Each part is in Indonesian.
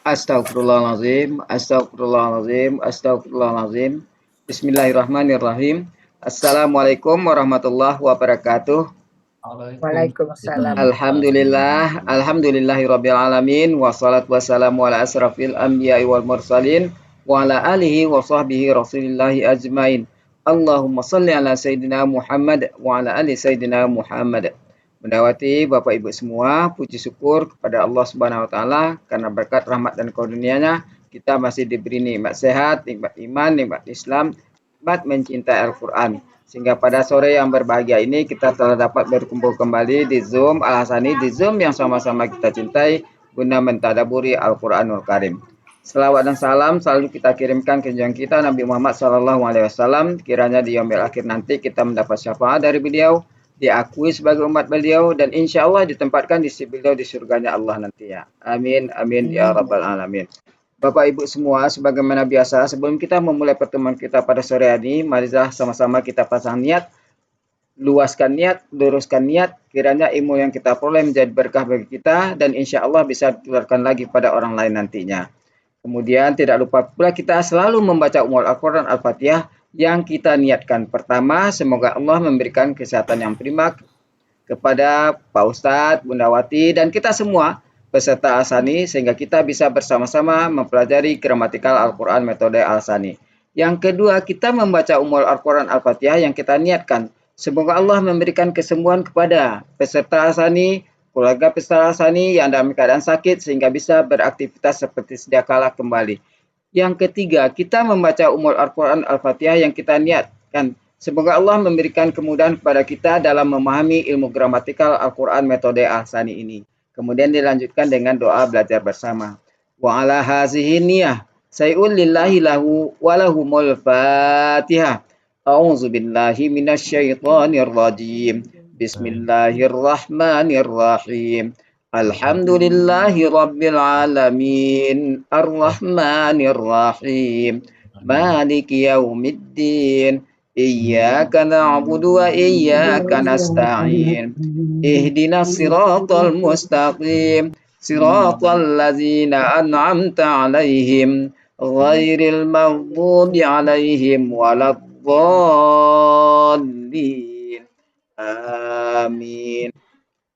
Astagfirullahalazim, astagfirullahalazim, astagfirullahalazim. Bismillahirrahmanirrahim. Assalamualaikum warahmatullahi wabarakatuh. Waalaikumsalam. Alhamdulillahirabbil alamin wassalatu wassalamu ala asrafil anbiya'i wal mursalin wa ala alihi wa sahbihi rasulillahi ajmain. Allahumma shalli ala sayyidina Muhammad wa ala ali sayyidina Muhammad. Mendawati Bapak Ibu semua, puji syukur kepada Allah Subhanahu wa taala karena berkat rahmat dan karunia-Nya kita masih diberi nikmat sehat, nikmat iman, nikmat Islam, nikmat mencintai Al-Qur'an. Sehingga pada sore yang berbahagia ini kita telah dapat berkumpul kembali di Zoom Al-Hasani, di Zoom yang sama-sama kita cintai guna mentadaburi Al-Qur'anul Karim. Selawat dan salam selalu kita kirimkan ke junjungan kita Nabi Muhammad SAW. Kiranya di yaumil akhir nanti kita mendapat syafaat dari beliau, diakui sebagai umat beliau, dan insya Allah ditempatkan di sisi beliau di surganya Allah nanti ya. Amin, amin ya rabbal alamin. Bapak Ibu semua, sebagaimana biasa, sebelum kita memulai pertemuan kita pada sore hari ini, marilah sama-sama kita pasang niat, luaskan niat, luruskan niat, kiranya ilmu yang kita peroleh menjadi berkah bagi kita, dan insya Allah bisa ditularkan lagi pada orang lain nantinya. Kemudian tidak lupa pula kita selalu membaca umul Al-Quran Al-Fatihah yang kita niatkan. Pertama, semoga Allah memberikan kesehatan yang prima kepada Pak Ustadz, Bunda Wati, dan kita semua peserta Al-Sani sehingga kita bisa bersama-sama mempelajari gramatikal Al-Quran metode Al-Sani. Yang kedua, kita membaca umul Al-Quran Al-Fatihah yang kita niatkan. Semoga Allah memberikan kesembuhan kepada peserta Al-Sani, keluarga peserta Al-Sani yang dalam keadaan sakit sehingga bisa beraktivitas seperti sedia kala kembali. Yang ketiga, kita membaca umul Al-Quran Al-Fatihah yang kita niatkan. Semoga Allah memberikan kemudahan kepada kita dalam memahami ilmu gramatikal Al-Quran metode Al-Sani ini. Kemudian dilanjutkan dengan doa belajar bersama. Wa ala hazihi niyah say'ul lillahi lahu walahumul fatihah. A'udzu billahi minasyaitonir rajim. Bismillahirrahmanirrahim. Alhamdulillahi rabbil alamin. Arrahmanir rahim. Maliki yaumiddin. Iyyaka na'budu wa iyyaka nasta'in. Ihdinas siratal mustaqim. Siratal ladzina an'amta 'alaihim ghairil maghdubi 'alaihim waladdallin. Amin.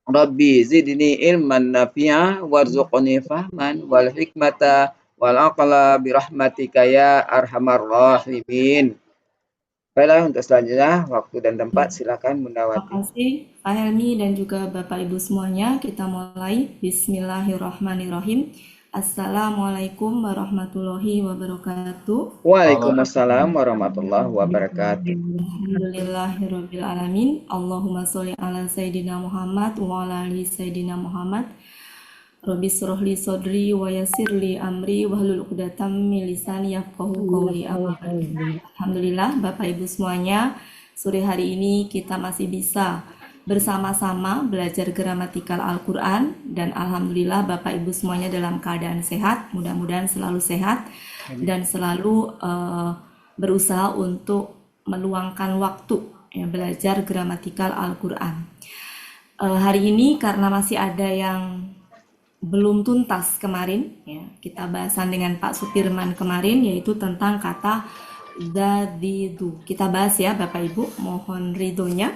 Rabbi zidni ilman nafi'a warzuqni fahman wal hikmata wal aqla birahmatika ya arhamar rahimin. Baiklah, untuk selanjutnya waktu dan tempat silakan Bunda Terima Wati. kasih Pak Helmi dan juga Bapak Ibu semuanya. Kita mulai. Bismillahirrahmanirrahim. Assalamualaikum warahmatullahi wabarakatuh. Waalaikumsalam warahmatullahi wabarakatuh. Alhamdulillahirabbil alamin. Allahumma sholli ala sayidina Muhammad wa ala ali sayidina Muhammad. Rabbi shrahli sodri wa yassirli amri wahlul 'uqdatam min lisani yafqahu qawli. Alhamdulillah Bapak Ibu semuanya, sore hari ini kita masih bisa bersama-sama belajar gramatikal Al-Qur'an dan alhamdulillah Bapak Ibu semuanya dalam keadaan sehat, mudah-mudahan selalu sehat dan selalu berusaha untuk meluangkan waktu ya, belajar gramatikal Al-Qur'an. Hari ini karena masih ada yang belum tuntas kemarin ya, kita bahasan dengan Pak Sutirman kemarin yaitu tentang kata dzadidu. Kita bahas ya Bapak Ibu, mohon ridhonya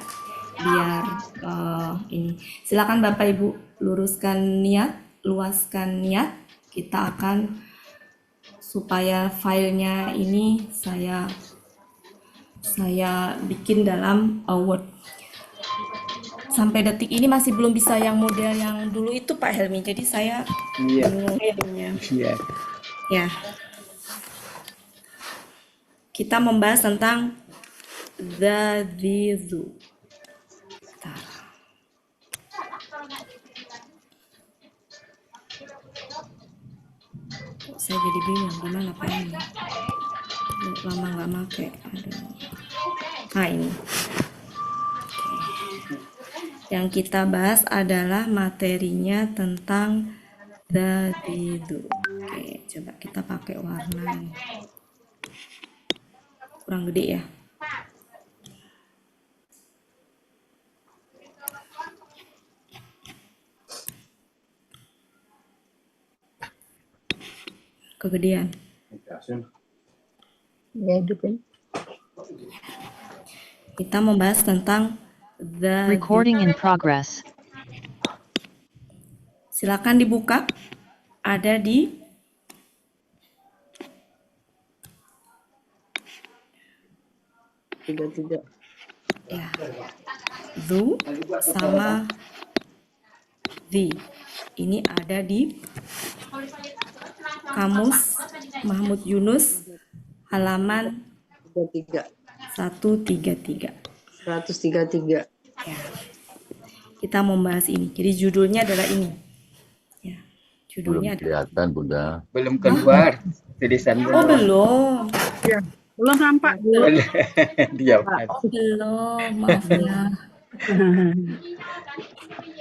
biar ini. Silakan Bapak Ibu luruskan niat, luaskan niat. Kita akan supaya filenya ini saya bikin dalam Word. Sampai detik ini masih belum bisa yang model yang dulu itu Pak Helmi. Jadi saya bingung jadinya. Ya. Kita membahas tentang dzadidu. Saya jadi bingung gimana Pak Helmi. Lama nggak make. Nah ini. Yang kita bahas adalah materinya tentang dzadidu. Oke, coba kita pakai warna ini. Kurang gede ya. kegedean. Ya, hidupin. Kita membahas tentang the. Recording in progress. Silakan dibuka. Ada di Tiga. ya. The sama the. Ini ada di Kamus Mahmud Yunus halaman 133. 133. Ya. Kita membahas ini. Jadi judulnya adalah ini. Ya. Judulnya Belum kelihatan, Bunda. Belum keluar tulisan Oh, belum. Belum nampak. Diam. Oh, belum. Maaf ya.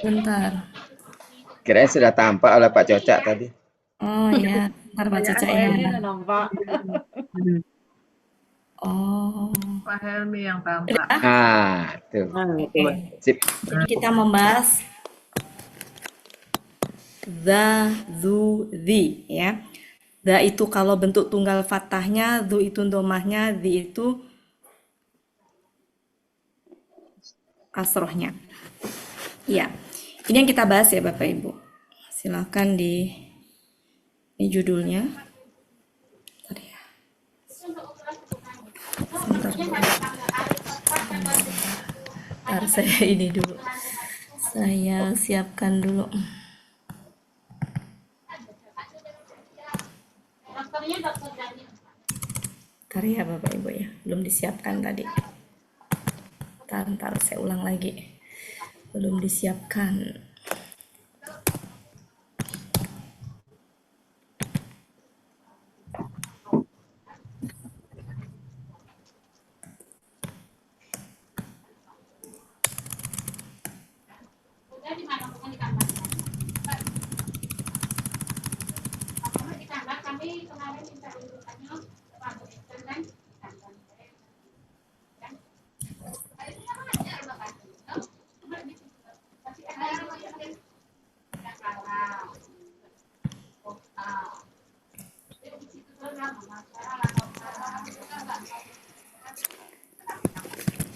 Bentar. Kirain sudah tampak oleh Pak Cocak tadi. Oh ya, ntar baca ya. nampak. Oh. Pak Helmi yang tampak. Tuh. Oke. Sip. Jadi kita membahas the, zu, the, ya. The itu kalau bentuk tunggal fathahnya, zu itu domahnya, the itu kasrohnya. Ya, ini yang kita bahas ya Bapak Ibu. Silahkan ini judulnya. Bentar ya. Sebentar dulu. Bentar, saya ini dulu. Saya siapkan dulu. Bentar ya Bapak Ibu ya, belum disiapkan tadi. Bentar, saya ulang lagi. Belum disiapkan.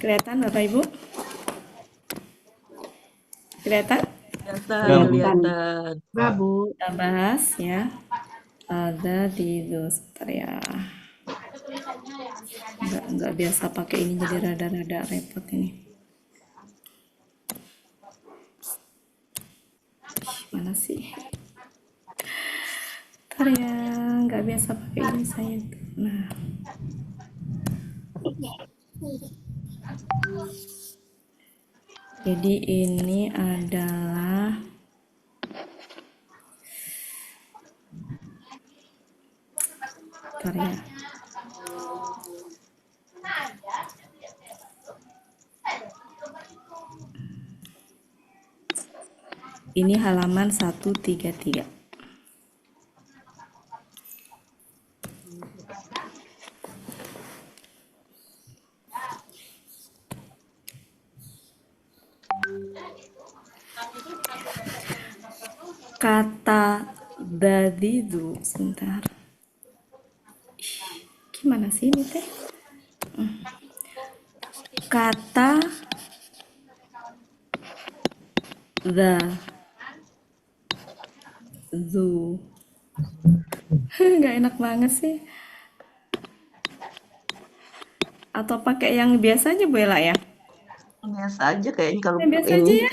Kelihatan Bapak Ibu? Kelihatan? Kelihatan. Bu. Kita bahas ya. Ada di sebentar ya. Enggak biasa pakai ini, jadi rada-rada repot ini. Mana sih? Bentar ya, enggak biasa pakai ini saya. Nah. Jadi ini adalah karya. Ini halaman 133. Kata dadidu, sebentar. Gimana sih ini teh? Kata zu. Nggak enak banget sih. Atau pakai yang biasa aja Bu Ella ya? Biasa aja kayaknya kalau Yang biasa ini aja ya?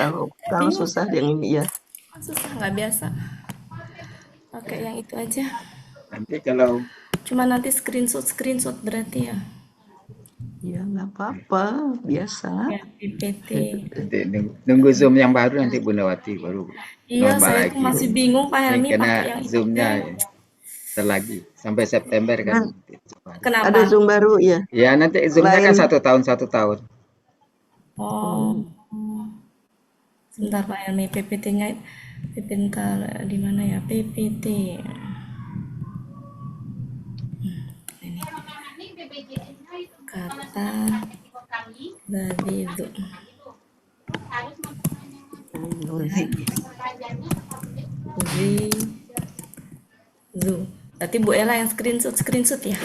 kalau susah yang ini ya. Susah, nggak biasa. Pakai yang itu aja. Nanti kalau Cuma nanti screenshot berarti ya. Ya nggak apa-apa, biasa. Ya, PPT. nanti nunggu Zoom yang baru nanti Bundawati baru Iya, normal saya lagi. tuh masih bingung Pak Ini Helmi kena pakai yang itu Zoom-nya teh. lagi sampai September kan. Kenapa? Ada Zoom baru ya. Ya nanti Zoom-nya kan Lain. 1 tahun. Oh. Sebentar Pak Helmi, PPT-nya bentar di mana ya? PPT. Ini. Kata dadidu. Zu. Berarti Bu Ella yang screenshot ya.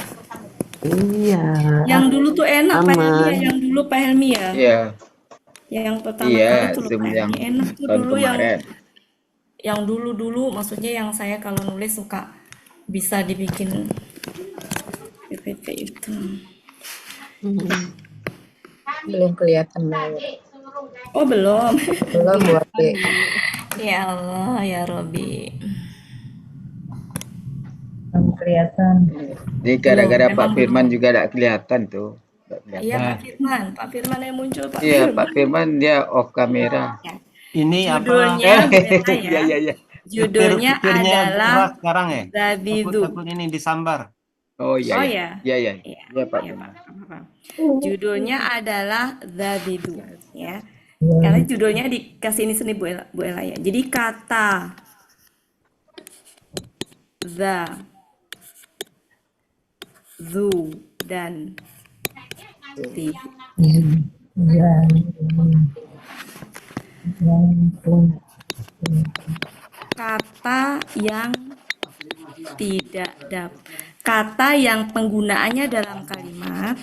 Iya, Yang dulu tuh enak Pak Helmi ya, aman. yang dulu Pak Helmi ya. Iya, Yang pertama iya, kali tuh loh Zoom Pak yang Helmi enak tuh tahun dulu kemarin. yang dulu maksudnya yang saya kalau nulis suka bisa dibikin PPT itu. Hmm. Belum kelihatan layar. Oh belum. Belum buat deh. Ya Allah ya Robi. Belum kelihatan. Ini Belum, gara-gara Pak memang Firman belum. juga tidak kelihatan tuh. Nggak Iya kelihatan. Pak Firman yang muncul Pak Iya, Pak Firman. Firman dia off kamera. Ya. Ini apa? Judulnya Bu Ella Iya, ya. iya, iya. Judulnya Petirnya adalah gerah sekarang ya? Zabidu. Takut ini disambar. Oh iya, Oh iya. ya. Iya, iya. Iya, Iya, Pak iya Firman. Pak. Apa-apa. Judulnya adalah Zabidu ya. Karena judulnya dikasih ini seni Bu Ella ya. Jadi kata the, zu, dan ti. Kata yang tidak dapat. Kata yang penggunaannya dalam kalimat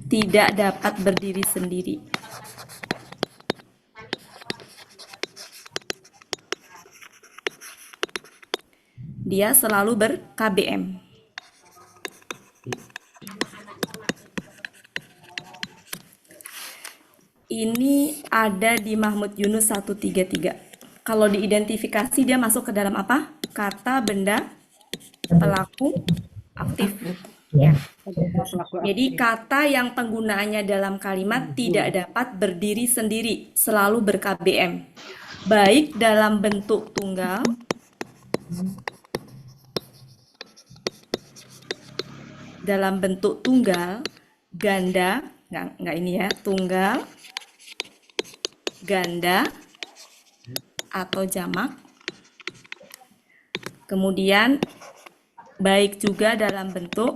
tidak dapat berdiri sendiri. Dia selalu ber-KBM. Ini ada di Mahmud Yunus 133. Kalau diidentifikasi dia masuk ke dalam apa? Kata, benda, pelaku, aktif. Ya. Jadi kata yang penggunaannya dalam kalimat tidak dapat berdiri sendiri, selalu ber-KBM. Baik dalam bentuk tunggal, ganda, nggak ini ya, tunggal, ganda, atau jamak. Kemudian baik juga dalam bentuk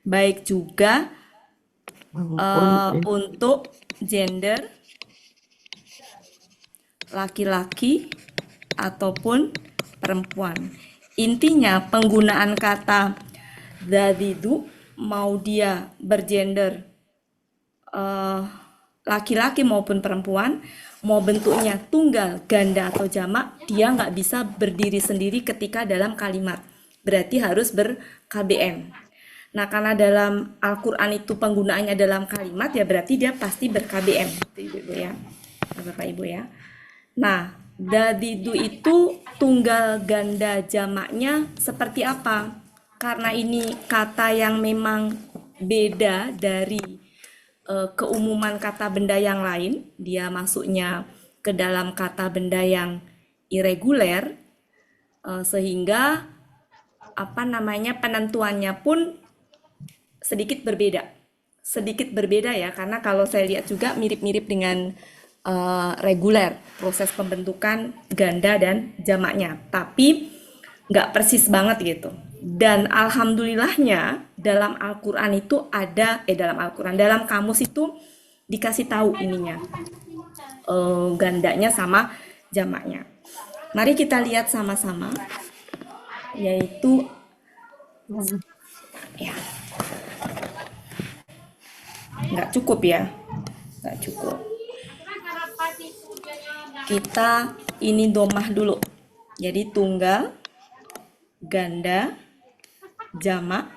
baik juga untuk gender laki-laki ataupun perempuan. Intinya penggunaan kata zabidu mau dia bergender laki-laki maupun perempuan, mau bentuknya tunggal, ganda atau jamak, dia nggak bisa berdiri sendiri ketika dalam kalimat. Berarti harus ber-KBM. Nah, karena dalam Al-Quran itu penggunaannya dalam kalimat, ya berarti dia pasti ber-KBM. Itu Ibu ya, Bapak Ibu ya. Nah, zabidu itu tunggal ganda jamaknya seperti apa? Karena ini kata yang memang beda dari keumuman kata benda yang lain, dia masuknya ke dalam kata benda yang irreguler, sehingga penentuannya pun sedikit berbeda ya, karena kalau saya lihat juga mirip-mirip dengan reguler proses pembentukan ganda dan jamaknya, tapi nggak persis banget gitu. Dan alhamdulillahnya dalam Al-Quran itu ada dalam kamus itu dikasih tahu ininya gandanya sama jamaknya. Mari kita lihat sama-sama, yaitu ya nggak cukup. Kita ini domah dulu, jadi tunggal, ganda, jamak,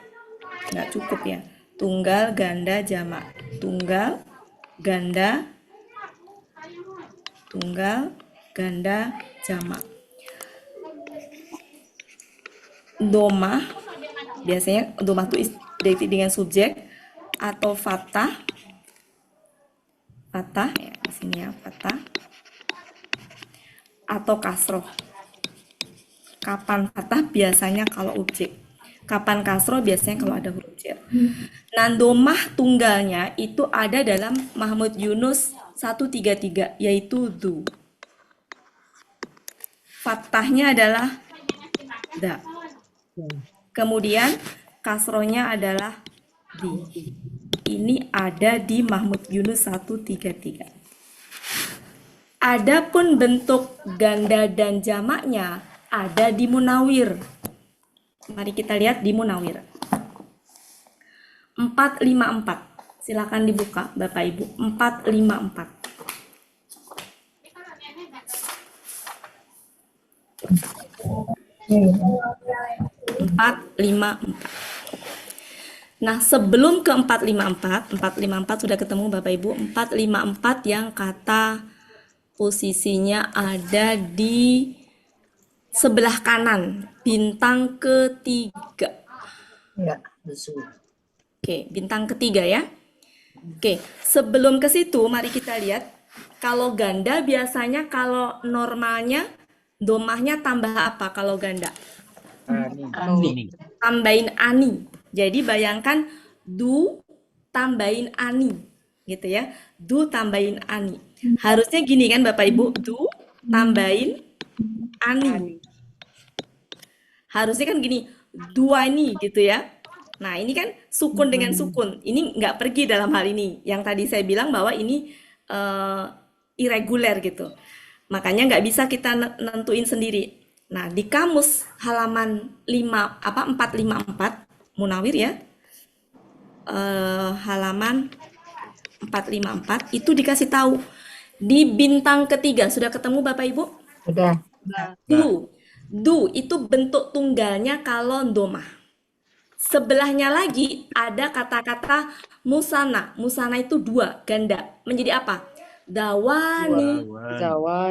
nggak cukup ya. Tunggal, ganda, jamak. Tunggal, ganda, jamak. Domah, biasanya domah itu identik dengan subjek atau fathah ya, di sini ya, fathah atau kasroh. Kapan fathah biasanya kalau objek, kapan kasroh biasanya kalau ada huruf jar. Nah, domah tunggalnya itu ada dalam Mahmud Yunus 133, yaitu du. Fathahnya adalah da. Kemudian kasrohnya adalah di. Ini ada di Mahmud Yunus 133. Adapun bentuk ganda dan jamaknya ada di Munawir. Mari kita lihat di Munawir. 454. Silakan dibuka Bapak Ibu. 454. 454. Nah, sebelum ke 454 sudah ketemu Bapak Ibu. 454 yang kata posisinya ada di sebelah kanan, bintang ketiga. Ya, betul. Oke, bintang ketiga ya. Oke, sebelum ke situ mari kita lihat. Kalau ganda biasanya kalau normalnya domahnya tambah apa kalau ganda? Ani. Tambahin ani. Jadi bayangkan du tambahin ani gitu ya. Du tambahin ani. Harusnya gini kan Bapak Ibu, du tambahin ani. Harusnya kan gini, dua nih gitu ya. Nah ini kan sukun dengan sukun. Ini nggak pergi dalam hal ini. Yang tadi saya bilang bahwa ini irregular gitu. Makanya nggak bisa kita nentuin sendiri. Nah di kamus halaman 454 Munawir ya. Halaman 454 itu dikasih tahu di bintang ketiga. Sudah ketemu Bapak Ibu? Udah. Du itu bentuk tunggalnya kalau domah. Sebelahnya lagi ada kata-kata musana. Musana itu dua, ganda. Menjadi apa? Dawani.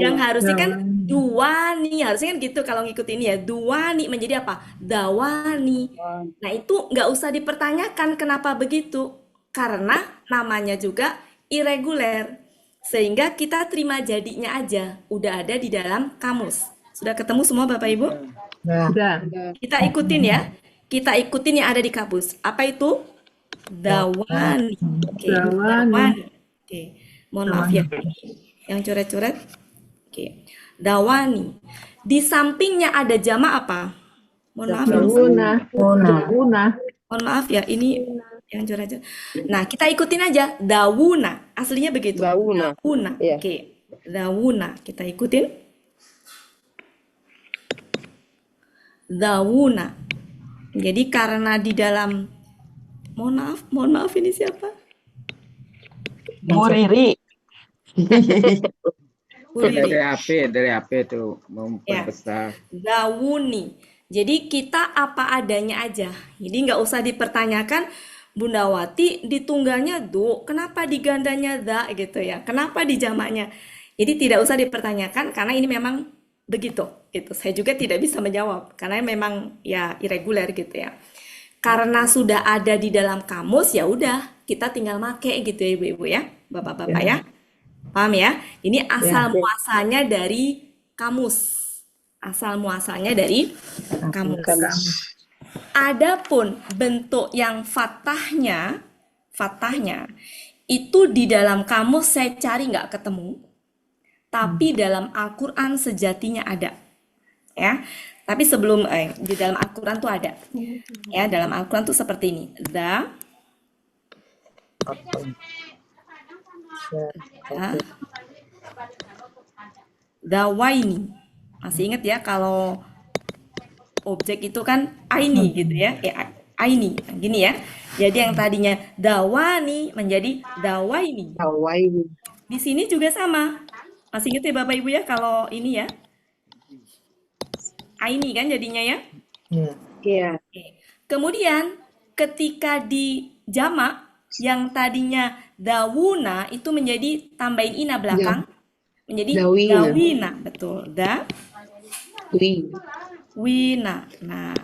Yang harusnya kan duwani. Harusnya kan gitu kalau ngikutin ya. Duwani menjadi apa? Dawani. Nah itu nggak usah dipertanyakan kenapa begitu. Karena namanya juga irregular. Sehingga kita terima jadinya aja. Udah ada di dalam kamus. Sudah ketemu semua Bapak Ibu? Udah. Kita ikutin ya. Kita ikutin yang ada di kamus. Apa itu? Dawani. Oke, dawani. Oke. Mohon maaf ya. Yang coret-coret. Oke. Dawani. Di sampingnya ada jamak apa? Mohon maaf ya. Mohon maaf ya, ini yang coret-coret. Nah, kita ikutin aja. Dawuna. Aslinya begitu. Dawuna. Oke. Dawuna. Kita ikutin. Dawuna. Jadi karena di dalam mohon maaf ini siapa? Bu Riri. Bu Riri. Dari HP itu memperbesar. Dawuni. Jadi kita apa adanya aja. Jadi nggak usah dipertanyakan Bunda Wati di tunggalnya du, kenapa di gandanya da gitu ya. Kenapa di jamaknya? Jadi tidak usah dipertanyakan karena ini memang begitu gitu. Saya juga tidak bisa menjawab karena memang ya irregular gitu ya. Karena sudah ada di dalam kamus ya udah kita tinggal make gitu ya Ibu-ibu ya, Bapak-bapak ya. Paham ya? Ini asal muasalnya dari kamus. Asal muasalnya dari kamus. Adapun bentuk yang fathahnya itu di dalam kamus saya cari nggak ketemu. Tapi dalam Al-Quran sejatinya ada, ya. Tapi sebelum di dalam Al-Quran tuh ada, ya. Dalam Al-Quran tuh seperti ini, dawaini. Masih ingat ya kalau objek itu kan aini gitu ya, aini, gini ya. Jadi yang tadinya dawani menjadi dawaini. Di sini juga sama. Masih ingat ya Bapak Ibu ya kalau ini ya? Aini kan jadinya ya? Iya. Oke. Kemudian ketika di jamak yang tadinya dawuna itu menjadi tambahin ina belakang menjadi dawina. Betul. Wina. Nah,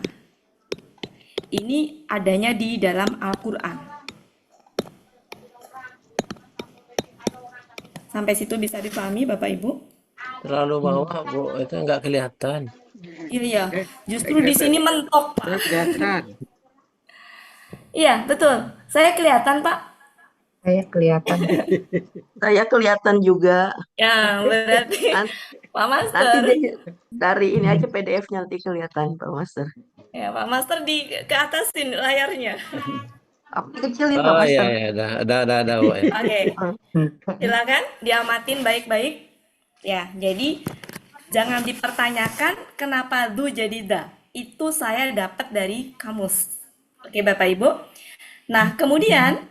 ini adanya di dalam Al-Quran. Sampai situ bisa dipahami Bapak Ibu? Terlalu bawah, Bu, itu nggak kelihatan. Iya, justru di sini mentok, Pak. Kelihatan. Iya, betul. Saya kelihatan, Pak. Saya kelihatan. Saya kelihatan juga. Ya, berarti Pak Master. Nanti dari ini aja PDF-nya nanti kelihatan Pak Master. Ya, Pak Master ke atasin layarnya. Api kecil itu, Oh iya, Master. iya, dah, Bu. Ya. Oke, silakan diamatin baik-baik. Ya, jadi jangan dipertanyakan kenapa du jadi da. Itu saya dapat dari kamus. Oke, Bapak Ibu. Nah, kemudian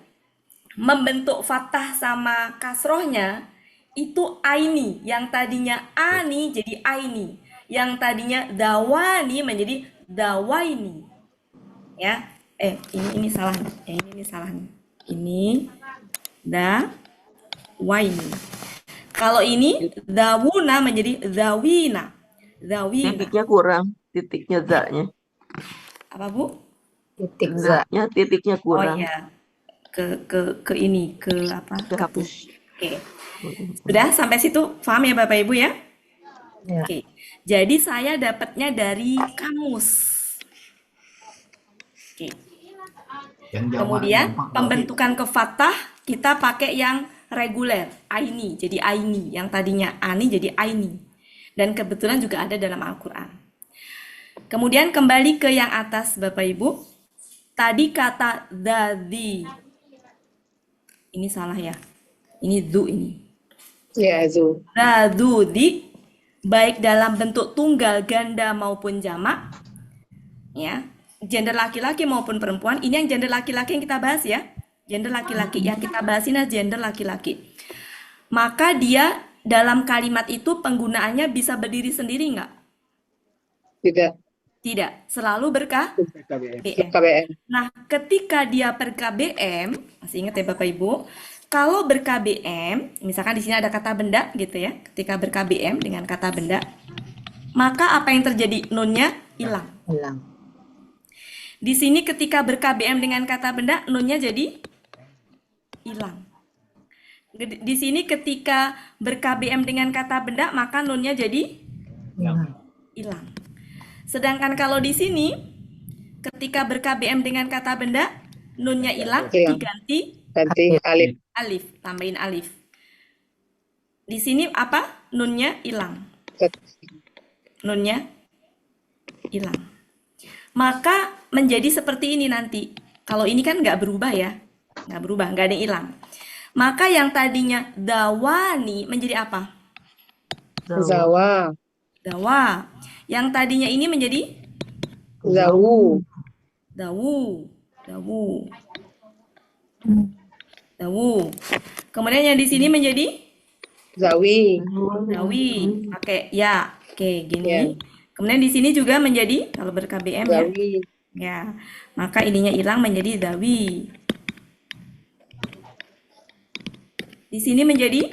membentuk fathah sama kasrohnya itu aini. Yang tadinya ani jadi aini. Yang tadinya dawani menjadi dawaini. Ya, ini salah nih. Ini salah nih. Ini dawaini. Kalau ini dawuna menjadi dawina. Dawina. Titiknya kurang. Titiknya za-nya. Apa, Bu? Titik za. Za-nya titiknya Oh kurang. iya. Ke ini, ke apa? Dihapus. Oke. Sudah sampai situ paham ya Bapak Ibu ya? Ya. Oke. Jadi saya dapatnya dari kamus. Oke. Kemudian pembentukan ke fathah kita pakai yang reguler, aini. Jadi aini, yang tadinya ani jadi aini. Dan kebetulan juga ada dalam Al-Qur'an. Kemudian kembali ke yang atas Bapak Ibu. Tadi kata dadi. Ini salah ya. Ini du ini. Ya, zu. Dadudi baik dalam bentuk tunggal, ganda maupun jamak, ya, gender laki-laki maupun perempuan. Ini yang gender laki-laki yang kita bahas ya, gender laki-laki yang kita bahas ini gender laki-laki. Maka dia dalam kalimat itu penggunaannya bisa berdiri sendiri nggak? Tidak. Tidak, selalu KBM. BM. KBM. Nah, ketika dia ber-KBM, masih ingat ya Bapak Ibu, kalau ber-KBM, misalkan di sini ada kata benda gitu ya, ketika ber-KBM dengan kata benda, maka apa yang terjadi? Nunnya hilang. Hilang. Di sini ketika ber-KBM dengan kata benda, nunnya jadi hilang. Di sini ketika ber-KBM dengan kata benda, maka nunnya jadi hilang. Sedangkan kalau di sini ketika ber-KBM dengan kata benda, nunnya hilang, diganti Ganti alif. alif, tambahin alif. Di sini apa? Nunnya hilang. Nunnya hilang. Maka menjadi seperti ini nanti. Kalau ini kan nggak berubah ya. Nggak berubah, nggak ada yang hilang. Maka yang tadinya dawani menjadi apa? Zawa. Dawa. Yang tadinya ini menjadi Zawu. dawu. Dawu. Dawu. Kemudian yang di sini menjadi Zawi. dawi. Pakai ya. Oke, gini. Ya. Kemudian di sini juga menjadi kalau ber-KBM ya. Zawi. Ya. Maka ininya hilang menjadi dawi. Di sini menjadi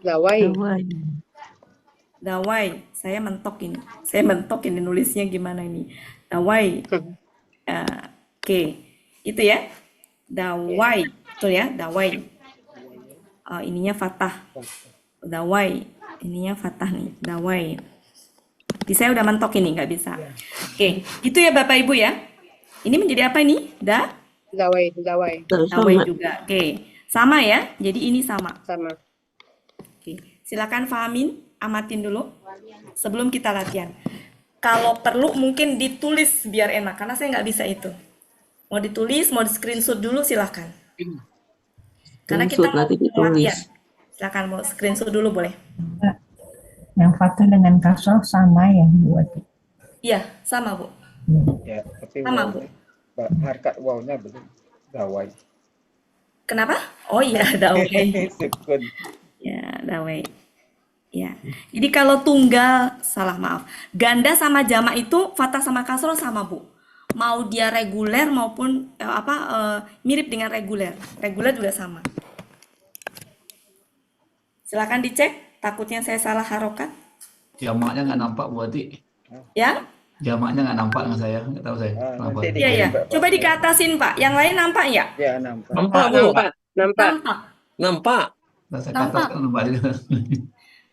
Zawai. dawai. Saya mentok ini. Saya mentok ini nulisnya gimana ini. Dawai. Oke. Itu ya. Dawai. Betul ya, dawai. Ininya fathah. Dawai. Ininya fathah nih. Dawai. Di saya udah mentok ini, nggak bisa. Oke. Itu ya Bapak Ibu ya. Ini menjadi apa ini? Zawai. Zawai. Dawai juga. Oke. Sama ya. Jadi ini sama. Sama. Oke. Silakan fahamin. Amatin dulu sebelum kita latihan. Kalau perlu mungkin ditulis biar enak karena saya nggak bisa itu. Mau ditulis, mau di screenshot dulu silakan. Karena kita mau Nanti ditulis. latihan. Silakan mau screenshot dulu boleh. Yang fathah dengan kasroh sama ya buat. Iya, sama Bu. Ya, tapi Sama, wow, harkat wawnya belum. Dawai. Kenapa? Oh iya, dawai. Sukun. Ya, dawai. Ya. Jadi kalau tunggal, salah maaf. Ganda sama jamak itu fathah sama kasroh sama Bu. Mau dia reguler maupun mirip dengan reguler. Reguler juga sama. Silakan dicek. Takutnya saya salah harokat. Jamaknya nggak nampak berarti. Ya? Jamaknya nggak nampak dengan saya, nggak tahu saya. Kenapa? Nanti Iya ya. dikirim, Pak. Coba dikatasin Pak. Yang lain nampak ya? Ya, nampak. Nampak, Bu. Nampak. Nampak. Nampak. Nah, saya Nampak. katakan nampak juga.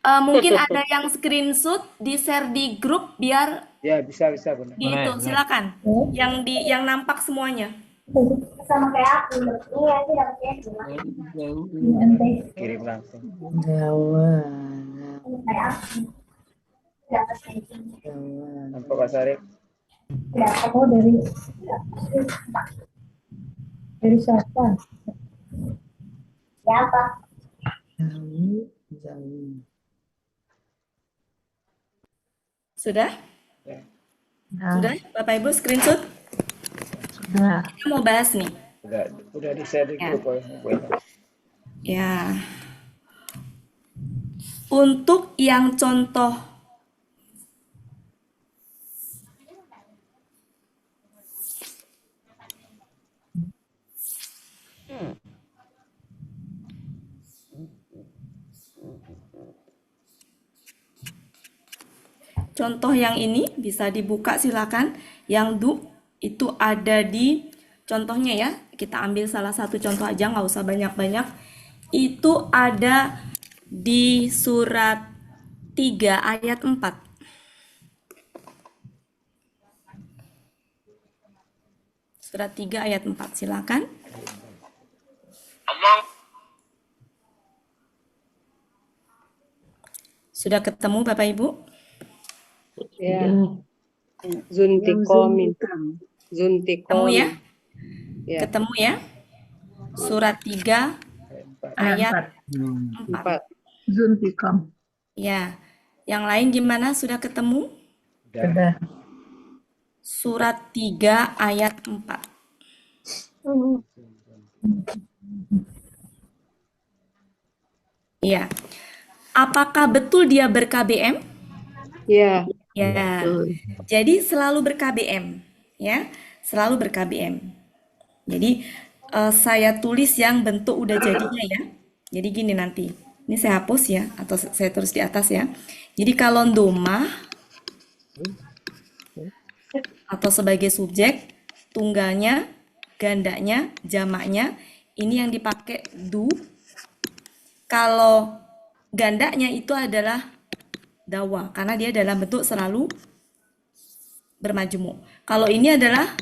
Mungkin ada yang screenshot di share di grup biar Ya, bisa benar. di itu. Silakan. Yang nampak semuanya. Sama kayak aku. Iya sih dapetnya cuma. Kirim langsung. Zawa. Kayak aku. Dapetnya. Nampak Pak Sarip? Dapat dari. Dari siapa? Zawi, zawi. Sudah? Nah, Sudah? Bapak Ibu screenshot? sudah. Kita mau bahas nih. Udah di share di Ya. grup oleh Bu Ena. Ya. Untuk yang contoh contoh yang ini bisa dibuka silakan. Yang du itu ada di contohnya ya. Kita ambil salah satu contoh aja, nggak usah banyak-banyak. Itu ada di surat 3 ayat 4. Surat 3 ayat 4, silakan. Sudah ketemu Bapak Ibu? Ya. Sudah. Zuntikomin. Ketemu ya? Zuntikomin. Ya. Ketemu ya? Surat 3 ayat 4. 4. Zuntikom. Ya. Yang lain gimana? Sudah ketemu? Sudah. Surat 3 ayat 4. Iya. Apakah betul dia ber-KBM? Ya. Ya. Jadi selalu ber-KBM, ya. Selalu ber-KBM. Jadi saya tulis yang bentuk udah jadinya ya. Jadi gini nanti. Ini saya hapus ya atau saya tulis di atas ya. Jadi kalau domah atau sebagai subjek, tunggalnya, gandanya, jamaknya, ini yang dipakai du. Kalau gandanya itu adalah dawa, karena dia dalam bentuk selalu bermajemuk. Kalau ini adalah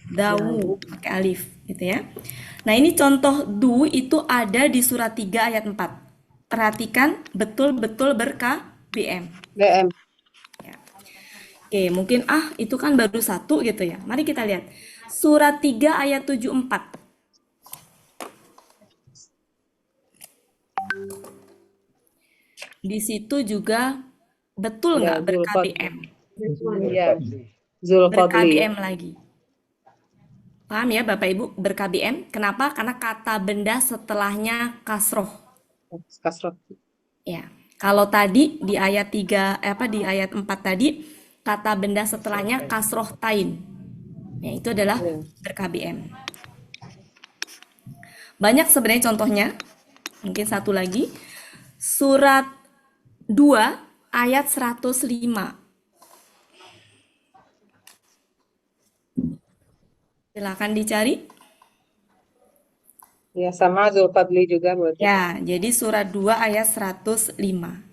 dawu, pakai alif, gitu ya. Nah, ini contoh du itu ada di surat 3 ayat 4. Perhatikan betul-betul ber-KBM. BM. Oke, mungkin itu kan baru satu gitu ya. Mari kita lihat. Surat 3 ayat 74. Di situ juga betul Ya, nggak ber-KBM? Ya. Zulfadli. Ber-KBM lagi. Paham ya Bapak Ibu? Ber-KBM. Kenapa? Karena kata benda setelahnya kasroh. Kasroh. Ya. Kalau tadi di ayat 3 di ayat 4 tadi kata benda setelahnya kasroh tain. Ya, itu adalah Ya. ber-KBM. Banyak sebenarnya contohnya. Mungkin satu lagi. Surat 2 ayat 105. Silakan dicari. Ya, sama Zulfadli juga berarti. Ya, jadi surat 2 ayat 105.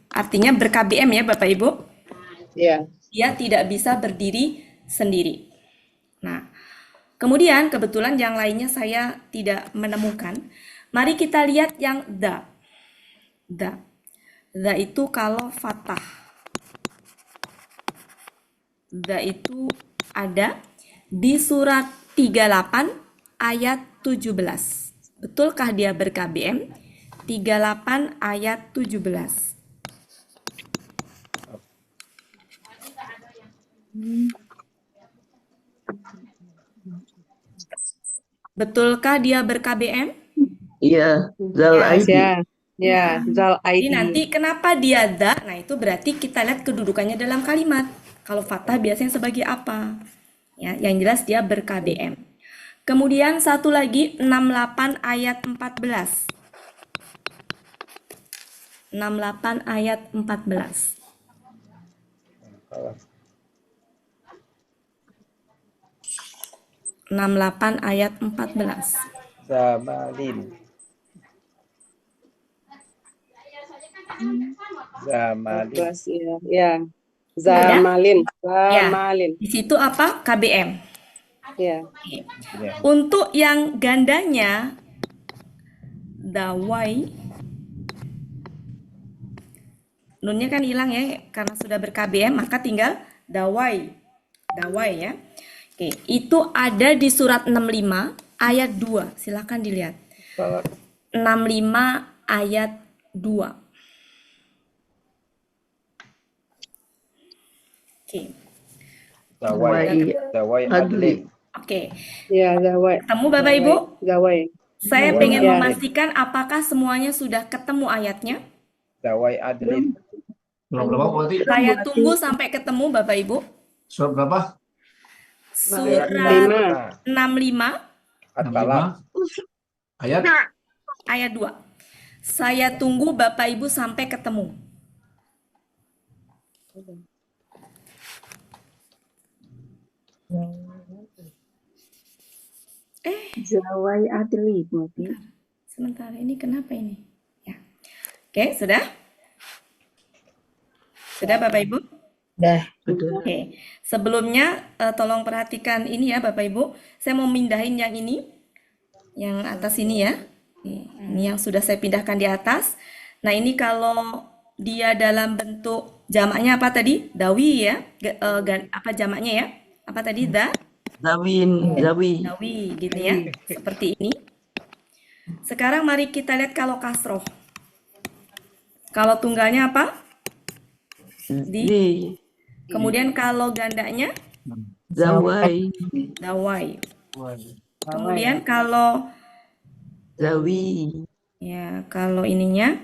Artinya ber-KBM ya Bapak Ibu. Ya. Dia tidak bisa berdiri sendiri. Nah, kemudian kebetulan yang lainnya saya tidak menemukan. Mari kita lihat yang da. Da. Da itu kalau fathah. Da itu ada di surat 38 ayat 17. Betulkah dia ber-KBM? 38 ayat 17. Betulkah dia ber-KBM? Iya, Zal Ya, Aidi. ya. Ya, Zal Jadi ID. nanti kenapa dia da? Nah, itu berarti kita lihat kedudukannya dalam kalimat. Kalau fathah biasanya sebagai apa? Ya, yang jelas dia ber-KBM. Kemudian satu lagi 68 ayat 14. 68 ayat 14. Kalah. 68 ayat 14. Zamalin. Zamalin. Plus, ya. Ya. Zamalin. Ya. Zamalin. Di situ apa? KBM. Ya. Ya. Untuk yang gandanya dawai, nunnya kan hilang ya karena sudah ber-KBM, maka tinggal dawai. Dawai ya. Oke, itu ada di surat 65 ayat 2. Silakan dilihat. Salat. 65 ayat 2. Oke. Zawai adlin. Oke. Ya, zawai. Ketemu Bapak Ibu? Zawai. Saya Zawai pengen Ya. memastikan apakah semuanya sudah ketemu ayatnya. Zawai adlin. Surat berapa Bu Ati? Saya tunggu sampai ketemu Bapak Ibu. Surat berapa? Surat 5. 65 At-Talaq. 65 ayat ayat 2. Saya tunggu Bapak Ibu sampai ketemu. Zawai adli berarti. Sementara ini kenapa ini? Ya. Oke, sudah? Sudah Bapak Ibu? Sudah. Oke. Sebelumnya tolong perhatikan ini ya Bapak Ibu. Saya mau mindahin yang ini. Yang atas ini ya. Ini yang sudah saya pindahkan di atas. Nah, ini kalau dia dalam bentuk jamaknya apa tadi? Dawi ya. Apa jamaknya ya? Apa tadi? Zawi. Dawi gitu ya. Seperti ini. Sekarang mari kita lihat kalau kasroh. Kalau tunggalnya apa? Di. Kemudian kalau gandanya Zawai. dawai. Kemudian kalau Zawi. ya kalau ininya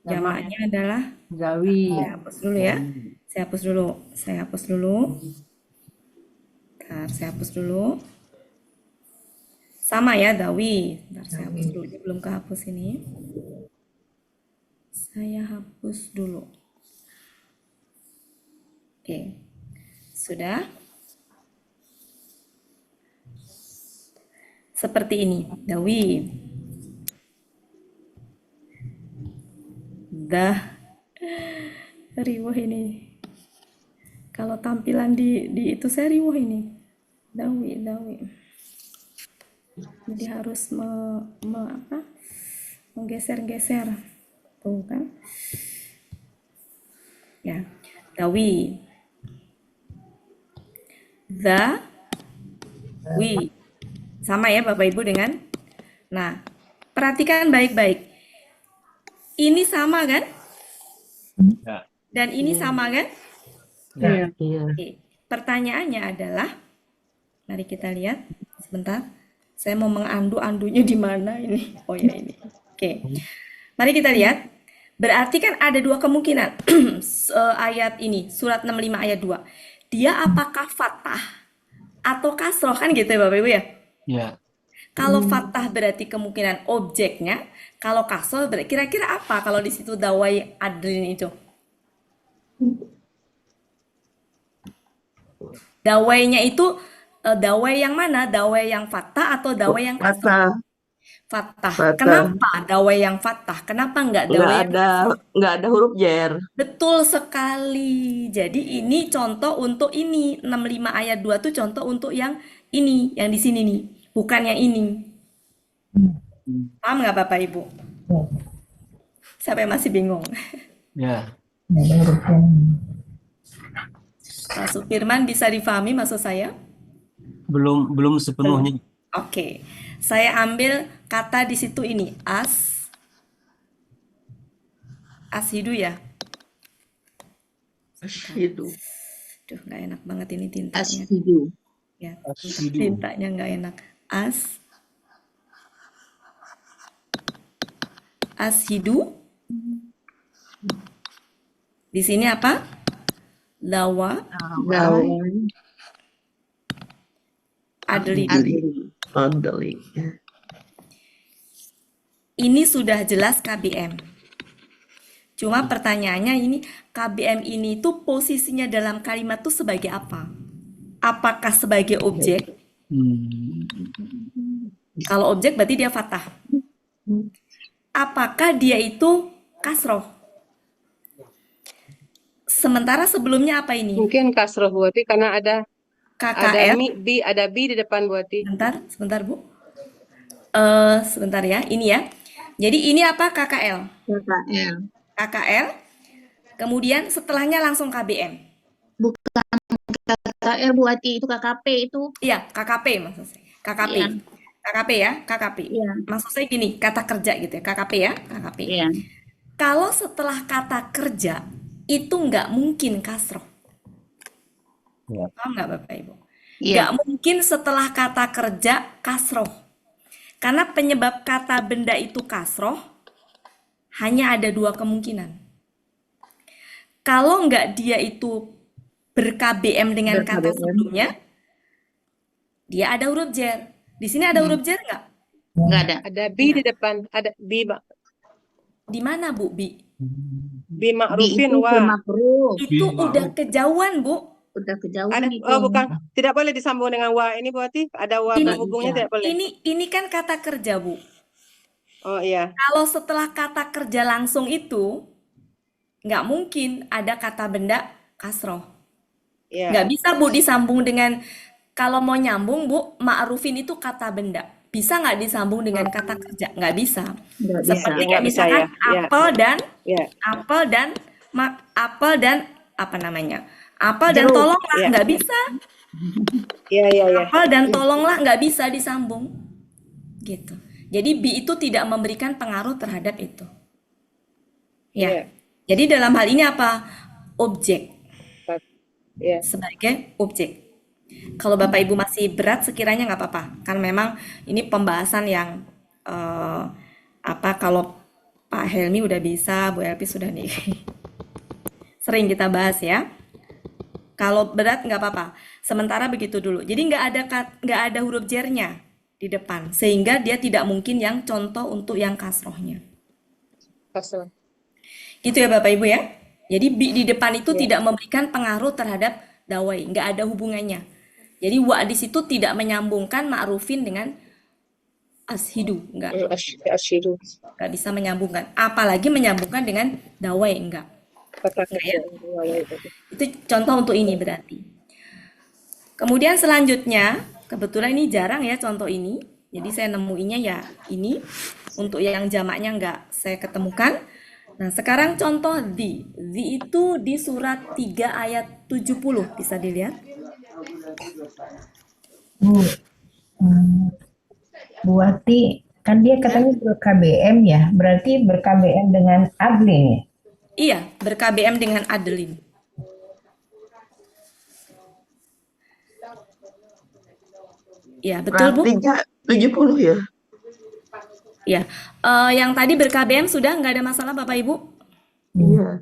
jamaknya adalah Zawi. saya hapus dulu ya. Saya hapus dulu. Bentar, saya hapus dulu. Sama ya dawi. Bentar, saya hapus dulu. Ini belum kehapus ini. Saya hapus dulu. Oke. Sudah. Seperti ini, dawi. Riwah ini. Kalau tampilan di itu saya riwah ini. Dawi. Jadi harus menggeser-geser. Tuh kan. Ya. Dawi. Wi. Sama ya Bapak Ibu dengan. Nah, perhatikan baik-baik. Ini sama kan? Ya. Dan ini sama kan? Ya. Iya. Oke. Pertanyaannya adalah, mari kita lihat sebentar. Saya mau mengandu-andunya di mana ini? Oh ya ini. Oke. Mari kita lihat. Berarti kan ada dua kemungkinan ayat ini, surat 65 ayat 2. Dia apakah fathah atau kasroh kan gitu ya Bapak Ibu ya? Ya. Kalau fathah berarti kemungkinan objeknya, kalau kasroh berarti kira-kira apa kalau di situ dawai adrin itu? Dawainya itu dawai yang mana? Dawai yang fathah atau dawai yang kasroh? Fathah. Fathah. Kenapa dawai yang fathah? Kenapa enggak dawai yang Nggak ada huruf jer. Betul sekali. Jadi ini contoh untuk ini. 65 ayat 2 tuh contoh untuk yang ini, yang di sini nih. Bukan yang ini. Paham nggak Bapak Ibu? Siapa yang masih bingung? Ya. Pak Supirman bisa difahami maksud saya? Belum sepenuhnya. Oke. Saya ambil kata di situ ini. Ashidu ya. Ashidu. Duh, nggak enak banget ini tintanya. Ashidu. Ya, tintanya nggak enak. Ashidu. Di sini apa? Lawa adli. Adli. Ini sudah jelas KBM. Cuma pertanyaannya ini KBM ini tuh posisinya dalam kalimat tuh sebagai apa? Apakah sebagai objek? Kalau objek berarti dia fathah. Apakah dia itu kasroh? Sementara sebelumnya apa ini? Mungkin kasroh buati karena ada KKL. ada bi di depan buati. Sebentar Bu. Sebentar ya, ini ya. Jadi ini apa KKL? KKL. Kemudian setelahnya langsung KBM. Kata KKR Bu Ati, itu KKP itu. Iya, KKP maksud saya. KKP. Iya, KKP ya, KKP. iya, Maksud saya gini, kata kerja gitu ya, KKP ya, KKP. iya. Kalau setelah kata kerja, itu nggak mungkin kasroh. Ya. Paham nggak Bapak Ibu? Iya. Nggak mungkin setelah kata kerja kasroh. Karena penyebab kata benda itu kasroh, hanya ada dua kemungkinan. Kalau nggak dia itu ber-KBM dengan kata Ber-KBM. sebelumnya, dia ada huruf jer. Di sini ada huruf jer nggak? Nggak ada. Ada bi di depan, ada bi Di mana Bu Bi? Bi ma'rufin itu wa. makruh. Itu udah kejauhan Bu. Udah kejauhan Ada itu. bukan, tidak boleh disambung dengan wa ini Bu Ati. Ada wa Ini- penghubungnya bisa. tidak boleh. Ini kan kata kerja Bu. Oh iya. Kalau setelah kata kerja langsung itu, nggak mungkin ada kata benda kasroh. Iya. Nggak bisa Bu disambung dengan, kalau mau nyambung Bu, ma'rufin itu kata benda. Bisa nggak disambung dengan kata kerja? Nggak bisa. Nggak bisa. Seperti Ya, kayak nggak bisa misalkan ya. Ya. apel dan Ya. apel dan apa namanya? Apel dan Jeruk. tolonglah, Ya. nggak bisa. Iya, iya, iya. Apel dan tolonglah nggak bisa disambung. Gitu. Jadi bi itu tidak memberikan pengaruh terhadap itu. Ya. Iya. Jadi dalam hal ini apa? Objek Iya. sebagai objek. Kalau Bapak Ibu masih berat sekiranya nggak apa-apa. Kan memang ini pembahasan yang kalau Pak Helmi udah bisa, Bu Elpi sudah nih. Sering kita bahas ya. Kalau berat nggak apa-apa. Sementara begitu dulu. Jadi nggak ada huruf jernya di depan, sehingga dia tidak mungkin yang contoh untuk yang kasrohnya. Kasroh. Gitu ya Bapak Ibu ya. Jadi bi di depan itu Ya. tidak memberikan pengaruh terhadap dawai, nggak ada hubungannya. Jadi wa di situ tidak menyambungkan ma'rufin dengan ashidu, nggak Asyidu. bisa menyambungkan. Apalagi menyambungkan dengan dawai, enggak. Kata Ya. kerja. Itu contoh untuk ini berarti. Kemudian selanjutnya, kebetulan ini jarang ya contoh ini. Jadi saya nemuinya ya ini. Untuk yang jamaknya nggak saya ketemukan. Nah, sekarang contoh the. The itu di surat 3 ayat 70. Bisa dilihat. Bu, Bu Wati, kan dia katanya ber-KBM ya, berarti ber-KBM dengan adlin ya? Iya, ber-KBM dengan adlin. Iya, betul Bu? Artinya 70 ya. Ya, yang tadi ber-KBM sudah nggak ada masalah Bapak Ibu? Iya.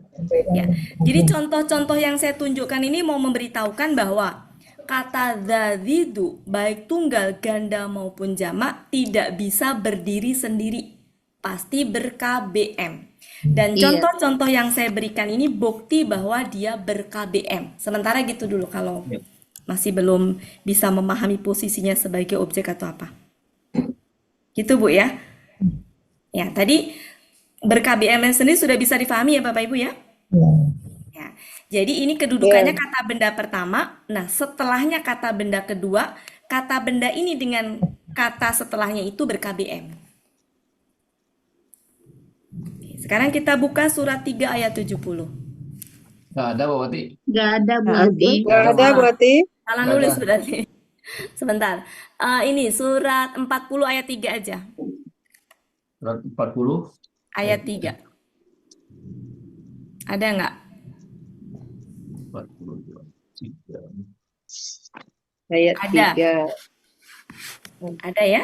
Ya, jadi contoh-contoh yang saya tunjukkan ini mau memberitahukan bahwa kata zazidu baik tunggal, ganda maupun jamak tidak bisa berdiri sendiri, pasti ber-KBM. Dan Iya. contoh-contoh yang saya berikan ini bukti bahwa dia ber-KBM. Sementara gitu dulu kalau masih belum bisa memahami posisinya sebagai objek atau apa. Gitu Bu ya. Ya, tadi ber-KBM sendiri sudah bisa difahami ya Bapak Ibu ya? Ya. Ya. Jadi ini kedudukannya kata benda pertama. Nah, setelahnya kata benda kedua, kata benda ini dengan kata setelahnya itu ber-KBM. Oke, sekarang kita buka surat 3 ayat 70. Nggak ada Bu Wati. Nggak ada Bu Nggak ada. Ati. Nggak ada Bu Ati. Salah Nggak nulis ada. berarti. Sebentar. Ini surat 40 ayat 3 aja. Surat 40. Ayat 3. Ada nggak? 42. 3. Ayat Ada. 3. Ada ya?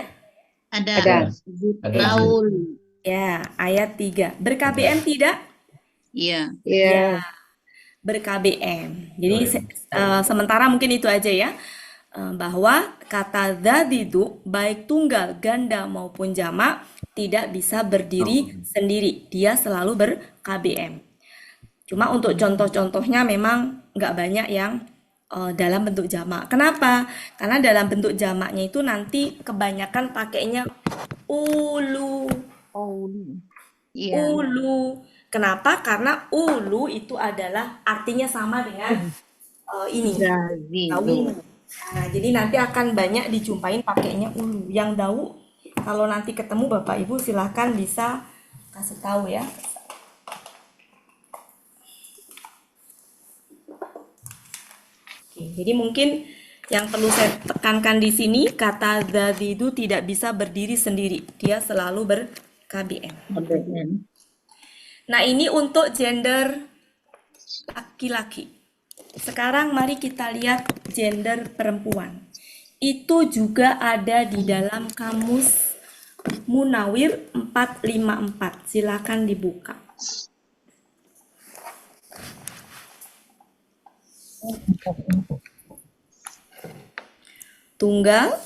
Ada. Ada. Ada. Laul. Ya, ayat 3. Ber-KBM tidak? Iya. Iya. Ya, ber-KBM. Jadi Oh, sementara mungkin itu aja ya. Bahwa kata zadidu baik tunggal, ganda maupun jamak tidak bisa berdiri sendiri. Dia selalu ber-KBM. Cuma untuk contoh-contohnya memang nggak banyak yang dalam bentuk jamak. Kenapa? Karena dalam bentuk jamaknya itu nanti kebanyakan pakainya ulu. Iya. Ulu. Kenapa? Karena ulu itu adalah artinya sama dengan ini. Zazidu. Dawu. Nah, jadi nanti akan banyak dijumpain pakainya ulu. Yang dawu, kalau nanti ketemu Bapak Ibu silahkan bisa kasih tahu ya. Oke. Jadi mungkin yang perlu saya tekankan di sini, kata zazidu tidak bisa berdiri sendiri. Dia selalu ber-KBM. KBM. Nah, ini untuk gender laki-laki. Sekarang mari kita lihat gender perempuan. Itu juga ada di dalam kamus Munawir 454. Silakan dibuka. Tunggal,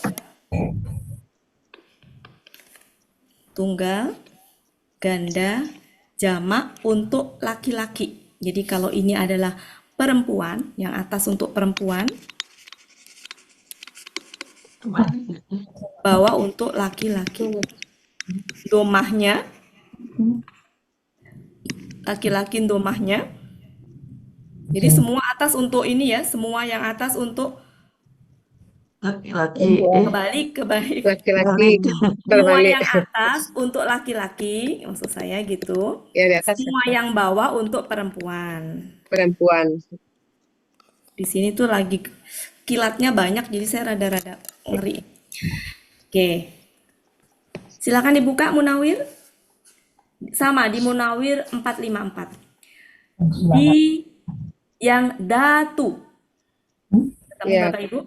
ganda, jamak untuk laki-laki. Jadi kalau ini adalah perempuan, yang atas untuk perempuan, bawah untuk laki-laki. Domahnya, laki-laki domahnya. Jadi semua atas untuk ini ya, semua yang atas untuk Laki-laki. kebalik. Laki-laki Semua terbalik. yang atas untuk laki-laki, maksud saya gitu. Ya, di atas Semua yang bawah untuk perempuan. perempuan. Di sini tuh lagi kilatnya banyak, jadi saya rada-rada ngeri. Oke. Silakan dibuka Munawir. Sama di Munawir 454. Di yang datu. Ketemu Iya. Bapak Ibu?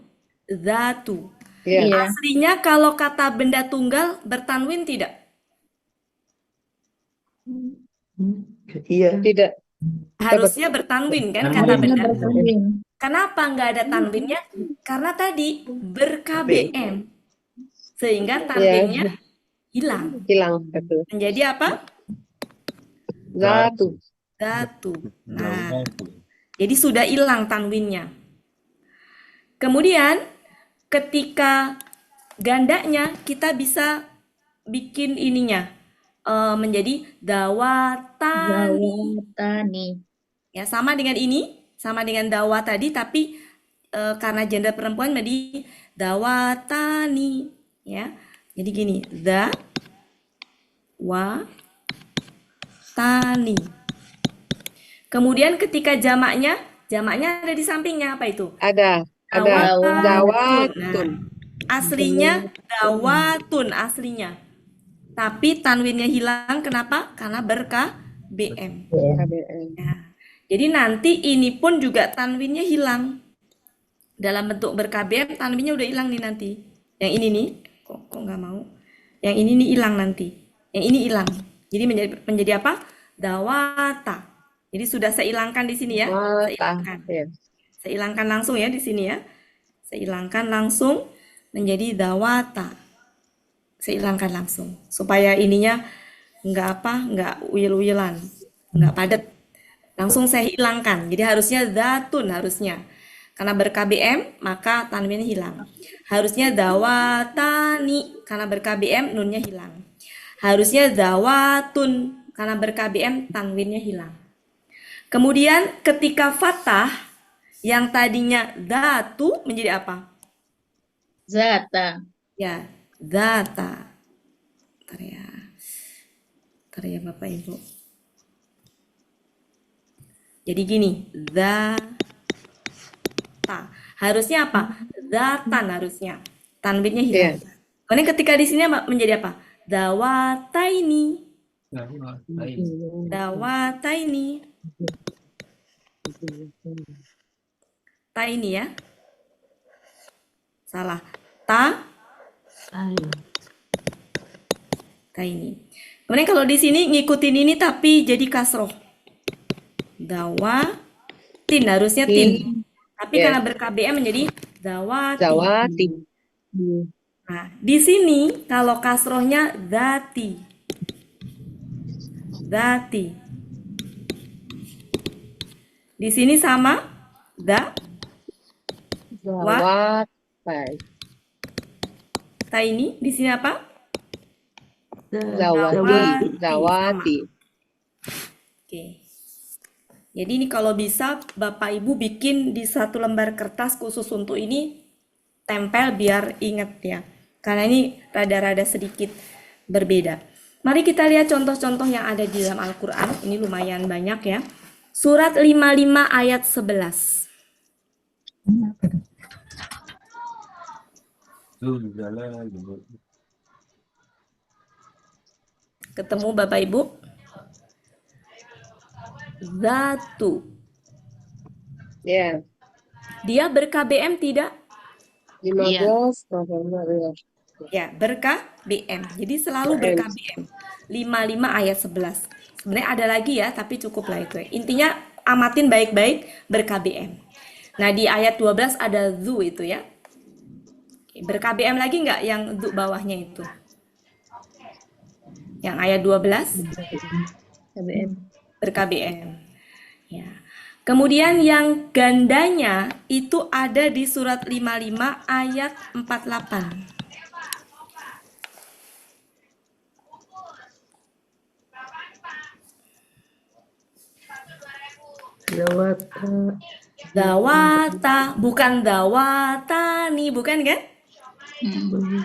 Datu. Iya. Iya. Aslinya kalau kata benda tunggal bertanwin tidak? Iya. Tidak. Harusnya bertanwin kan kata Tanwin. benda. Bertanwin. Kenapa nggak ada tanwinnya? Karena tadi ber-KBM. Sehingga tanwinnya hilang. Hilang. Betul. Menjadi apa? Zatu. Datu. Nah, jadi sudah hilang tanwinnya. Kemudian ketika gandanya kita bisa bikin ininya menjadi dawatani. Dawatani. Ya, sama dengan ini, sama dengan dawa tadi, tapi karena gender perempuan menjadi dawatani. Ya, jadi gini, tani. Kemudian ketika jamaknya ada di sampingnya apa itu? Ada. Dawatun. Dawatun. Nah, aslinya dawatun aslinya. Tapi tanwinnya hilang, kenapa? Karena ber-KBM. KBM. Nah, jadi nanti ini pun juga tanwinnya hilang. Dalam bentuk ber-KBM tanwinnya udah hilang nih nanti. Yang ini nih, kok nggak mau? Yang ini nih hilang nanti. Yang ini hilang. Jadi menjadi apa? Dawata. Jadi sudah saya hilangkan di sini ya. Saya hilangkan. Ya. Saya hilangkan langsung ya di sini ya. Saya hilangkan langsung menjadi dawata. Saya hilangkan langsung supaya ininya nggak uyel-uyelan, nggak padat. Langsung saya hilangkan. Jadi harusnya zatun harusnya. Karena ber-KBM maka tanwinnya hilang. Harusnya dawatani karena ber-KBM nunnya hilang. Harusnya dawatun karena ber-KBM tanwinnya hilang. Kemudian ketika fathah yang tadinya datu menjadi apa? Zata. Ya, data. Bentar ya Bapak Ibu. Jadi gini, data. Harusnya apa? Datan harusnya. Tanwinnya hilang. Kemudian ketika di sini menjadi apa? Dawataini. Dawataini. Taini ya. Salah. Taini. Kemudian kalau di sini ngikutin ini tapi jadi kasroh. Dawatin harusnya tin. Tapi karena ber-KBM menjadi dawati. Dawati. Nah, di sini kalau kasrohnya dati. Dati. Di sini sama Dawatai. Taini. Di sini apa? Dawati. Oke. Jadi ini kalau bisa Bapak Ibu bikin di satu lembar kertas khusus untuk ini, tempel biar ingat ya. Karena ini rada-rada sedikit berbeda. Mari kita lihat contoh-contoh yang ada di dalam Al-Quran. Ini lumayan banyak ya. Surat 55 ayat 11. Ketemu Bapak Ibu? Zatu. Ya. Dia ber-KBM tidak? 15 November ya. Ya, ber-KBM. Jadi selalu ber-KBM. 55 ayat 11. Sebenarnya ada lagi ya, tapi cukuplah itu ya. Intinya amatin baik-baik ber-KBM. Nah, di ayat 12 ada zu itu ya. Ber-KBM lagi nggak yang zu bawahnya itu? Yang ayat 12 KBM. ber-KBM. Ya. Kemudian yang gandanya itu ada di surat 55 ayat 48. Zawata. Dawata, bukan dawatani, bukan kan?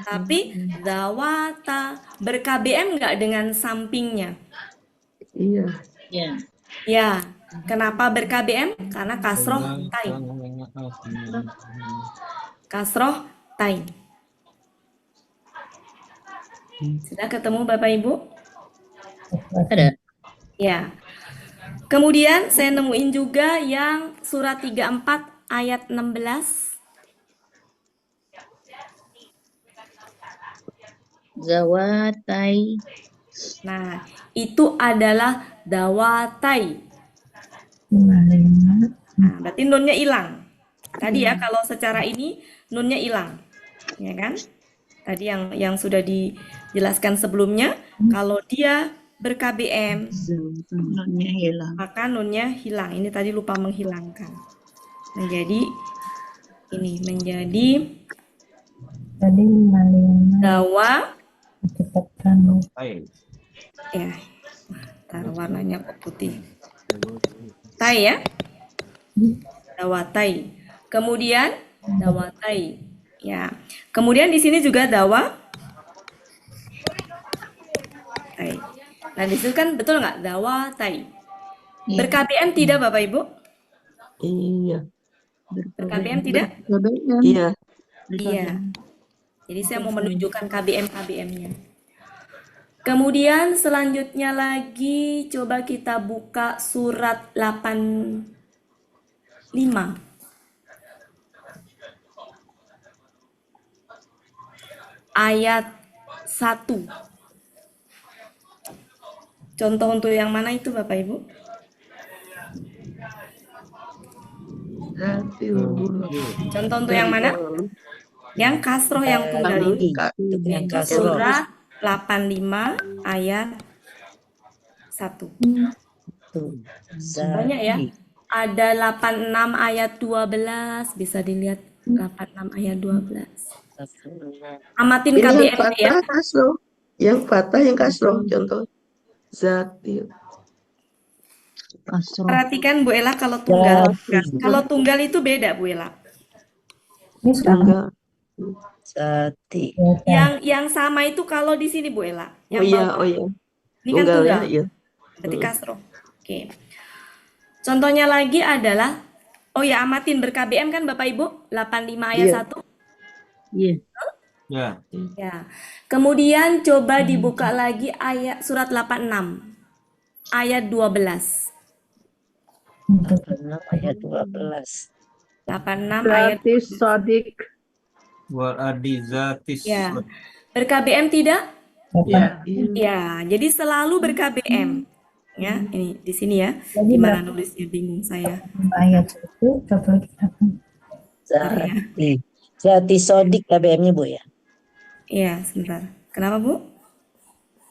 Tapi dawata, ber-KBM nggak dengan sampingnya? Iya. Ya. Ya, kenapa ber-KBM? Karena kasroh tain. Kasroh tain. Sudah ketemu Bapak Ibu? Ada. Ya. Kemudian saya nemuin juga yang surat 34 ayat 16. Zawatai. Nah, itu adalah dawatai. Nah, berarti nunnya hilang. Tadi ya kalau secara ini nunnya hilang. Ya kan? Tadi yang sudah dijelaskan sebelumnya, kalau dia ber-KBM, Nunnya hilang. maka nunnya hilang. Ini tadi lupa menghilangkan. Menjadi Tadi 55 dawa. cepatkan. Ya, taruh warnanya kok putih. Tai ya, dawatai. Kemudian dawatai. Ya, kemudian di sini juga dawa. Tai. Nah, di situ kan betul nggak dawatai? Ber-KBM tidak Bapak Ibu? Iya. Ber-KBM tidak? Iya. Iya. Jadi saya mau menunjukkan KBM-KBM-nya. Kemudian selanjutnya lagi coba kita buka surat 85. Ayat 1. Contoh untuk yang mana itu Bapak Ibu? Contoh untuk yang mana? Yang kasroh yang tunggal ini. Yaitu surat 85 ayat 1. Banyak ya. Ada 86 ayat 12, bisa dilihat 86 ayat 12. Amatin Ini yang KBM ya. patah kasroh. Yang patah yang kasroh contoh. Zati. Perhatikan Bu Ella kalau tunggal. Kalau tunggal itu beda Bu Ella. Ini sudah Tunggal. Zati. Yang sama itu kalau di sini Bu Ella. Oh Yang iya, bawah. oh iya. Ini kan Tunggal ya, tunggal. iya. Berarti kasroh. Oke. Contohnya lagi adalah, oh ya amatin ber-KBM kan Bapak Ibu? 85 ayat Iya. 1. Iya. Ya. Ya. Kemudian coba dibuka lagi ayat surat 86. Ayat 12. 6 ayat 12. 86 ayat Zati sodik. Wal adizatis. ya. Ber-KBM tidak? Ya. Ya, jadi selalu ber-KBM. Ya, ini di sini ya. Jadi Gimana nulisnya bingung saya. ayat itu coba kita Zati. Zati sodik KBM-nya Bu ya. Iya, sebentar. Kenapa Bu?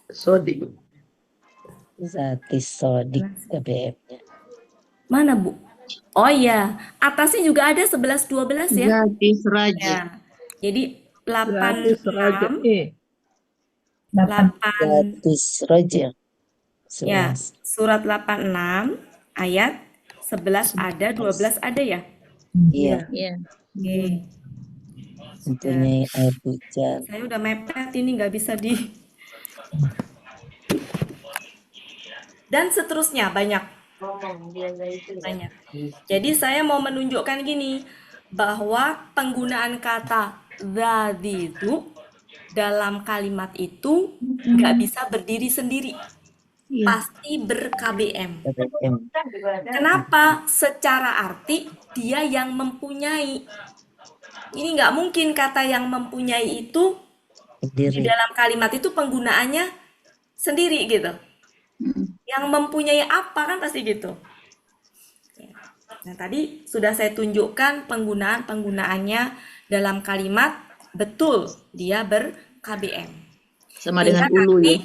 Sodik. Zati sodik KBM-nya. Mana Bu? Oh iya, atasnya juga ada 11 12 ya. Zati seraji. Ya. Jadi Zati seraja. 86 dapat 8 Zati seraja. ya, surat 86 ayat 11 ada, 12 ada ya. Iya. Iya. Oke. Mempunyai air hujan. Saya udah mepet ini nggak bisa di. Dan seterusnya banyak. Banyak. Jadi saya mau menunjukkan gini, bahwa penggunaan kata dzati itu dalam kalimat itu nggak bisa berdiri sendiri, Iya. pasti ber-KBM. KBM. Kenapa? Secara arti dia yang mempunyai. Ini nggak mungkin kata yang mempunyai itu di Berdiri. dalam kalimat itu penggunaannya sendiri gitu. Yang mempunyai apa kan pasti gitu. Nah, tadi sudah saya tunjukkan penggunaannya dalam kalimat betul dia ber-KBM. Sama dengan ulu ya.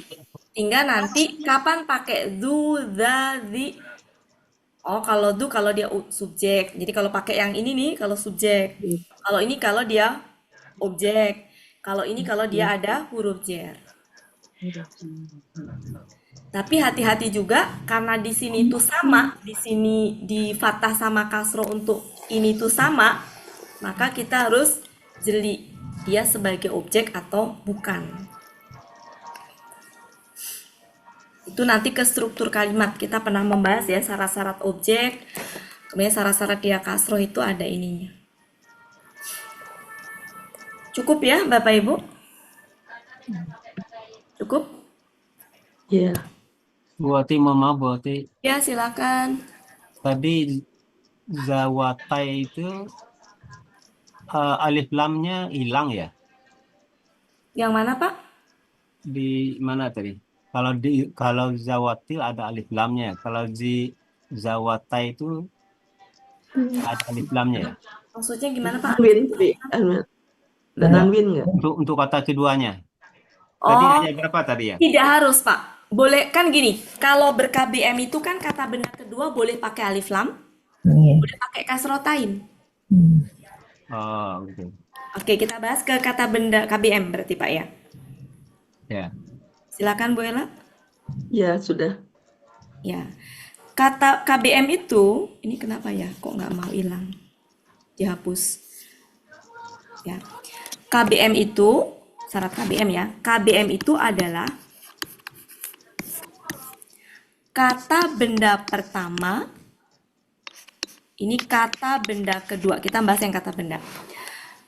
Tinggal nanti kapan pakai du, dza, zi. Oh, kalau du kalau dia subjek. Jadi kalau pakai yang ini nih kalau subjek. Kalau ini kalau dia objek. Kalau ini kalau dia ada huruf jer. Tapi hati-hati juga karena di sini tuh sama, di sini di fathah sama kasro untuk ini tuh sama, maka kita harus jeli dia sebagai objek atau bukan. Itu nanti ke struktur kalimat kita pernah membahas ya syarat-syarat objek, kemudian syarat-syarat dia kasro itu ada ininya. Cukup ya Bapak Ibu? Cukup? Ya. Bu Ati, mohon maaf Bu Ati. Ya silakan. Tadi zawatai itu alif lamnya hilang ya? Yang mana Pak? Di mana tadi? Kalau zawatil ada alif lamnya. Kalau di zawatai itu ada alif lamnya ya? Maksudnya gimana Pak? Tanwin tadi, Ahmad. Ada tanwin nggak? Untuk kata keduanya. Tadi Oh, hanya berapa tadi ya? tidak harus Pak. Boleh kan gini, kalau ber-KBM itu kan kata benda kedua boleh pakai alif lam, Iya. boleh pakai kasrotain. Oh, gitu. Oke, kita bahas ke kata benda KBM berarti Pak ya. Ya. Silakan Bu Ella. Ya, sudah. Ya. Kata KBM itu, ini kenapa ya? Kok nggak mau hilang? Dihapus. Ya. KBM itu, syarat KBM ya. KBM itu adalah kata benda pertama, ini kata benda kedua. Kita bahas yang kata benda.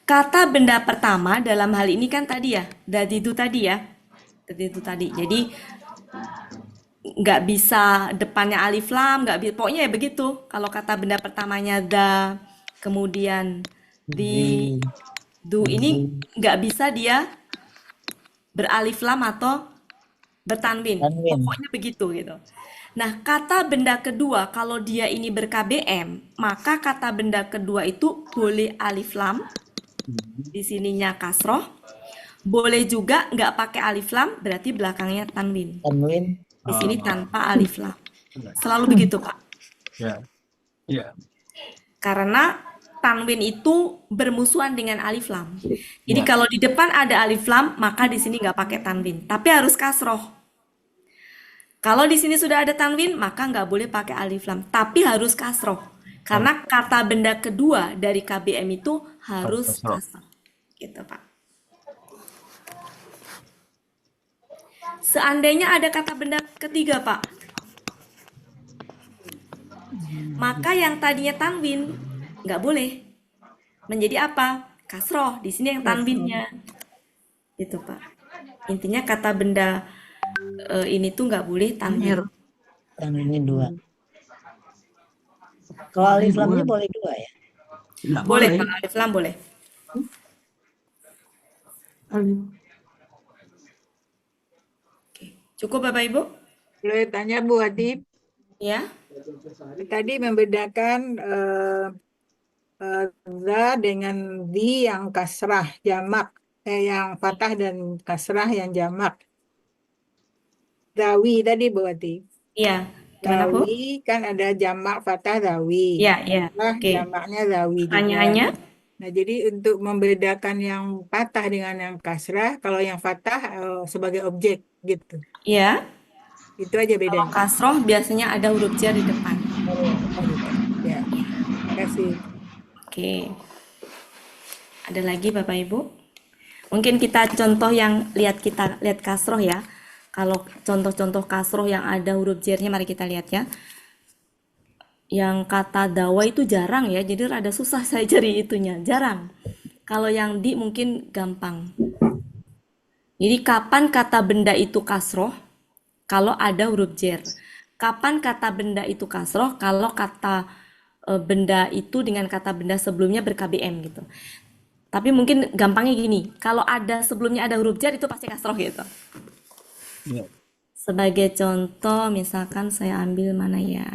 Kata benda pertama dalam hal ini kan tadi ya, dari itu tadi ya. Dari itu tadi. Jadi nggak bisa depannya alif lam, nggak bisa. Pokoknya ya begitu. Kalau kata benda pertamanya da, kemudian di, du ini nggak bisa dia beralif lam atau bertanwin. Tanwin. Pokoknya begitu gitu. Nah, kata benda kedua kalau dia ini ber-KBM, maka kata benda kedua itu boleh alif lam, di sininya kasroh, boleh juga nggak pakai alif lam, berarti belakangnya tanwin. Tanwin. Di sini tanpa alif lam. Selalu begitu, Pak. Ya. Ya. Karena tanwin itu bermusuhan dengan alif lam. Jadi kalau di depan ada alif lam, maka di sini nggak pakai tanwin, tapi harus kasroh. Kalau di sini sudah ada tanwin, maka nggak boleh pakai alif lam, tapi harus kasroh. Karena kata benda kedua dari KBM itu harus kasroh. kasroh. Gitu, Pak. Seandainya ada kata benda ketiga, Pak, maka yang tadinya tanwin nggak boleh. Menjadi apa? Kasroh. Di sini yang tanwinnya. Gitu, Pak. Intinya kata benda ini tuh nggak boleh tanwin. Tanwinnya 2. Kalau alif lamnya boleh 2 ya? Nggak Boleh, boleh. Pak. Alif lam boleh. Oke. Cukup Bapak Ibu? Boleh tanya Bu Adib, Ya. tadi membedakan za dengan di yang kasrah jamak, yang fathah dan kasrah yang jamak. Zawi tadi Bu Adib. Iya. Gimana Bu? Zawi kan ada jamak fathah zawi. Iya, iya. Kasrah Oke. jamaknya zawi juga. Pertanyaannya? Nah, jadi untuk membedakan yang fathah dengan yang kasrah, kalau yang fathah sebagai objek gitu. Iya. Itu aja Kalau bedanya. kasroh biasanya ada huruf jar di depan. Ya. Terima kasih. Oke. Ada lagi Bapak Ibu? Mungkin kita contoh yang kita lihat kasroh ya. Kalau contoh-contoh kasroh yang ada huruf jarnya mari kita lihat ya. yang kata dawa itu jarang ya, jadi rada susah saya cari itunya, jarang. Kalau yang di mungkin gampang. Jadi kapan kata benda itu kasroh? Kalau ada huruf jer. Kapan kata benda itu kasroh? Kalau kata benda itu dengan kata benda sebelumnya ber-KBM gitu. Tapi mungkin gampangnya gini, kalau ada sebelumnya ada huruf jar itu pasti kasroh gitu. Ya. Sebagai contoh, misalkan saya ambil mana ya?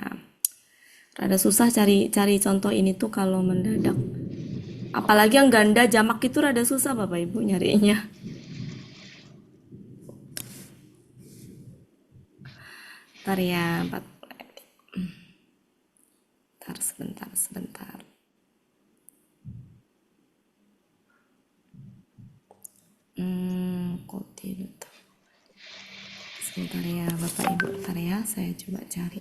Rada susah cari contoh ini tuh kalau mendadak. Apalagi yang ganda jamak itu rada susah Bapak Ibu nyarinya. Ntar ya, sebentar. Kok tidak? Sebentar ya Bapak Ibu, ntar ya saya coba cari.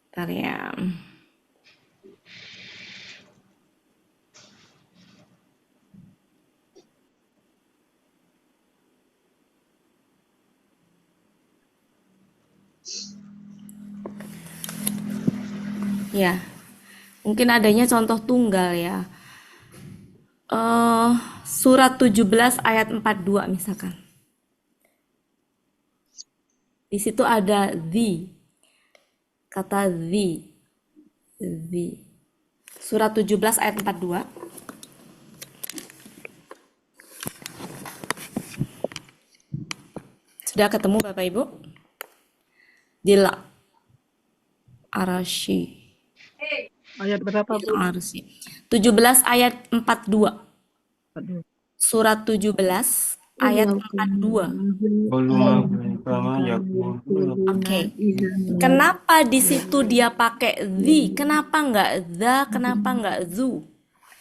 Ntar ya. Ya, mungkin adanya contoh tunggal ya. Surat 17 ayat 42 misalkan. Di situ ada the. Kata the. Surat 17 ayat 42. Sudah ketemu Bapak Ibu? Dila Arashi. Ayat berapa, Bu? Arashi. 17 ayat 42. Aduh. Surat 17 ayat 42. Oke. Kenapa di situ dia pakai the? Kenapa nggak the? Kenapa nggak zu?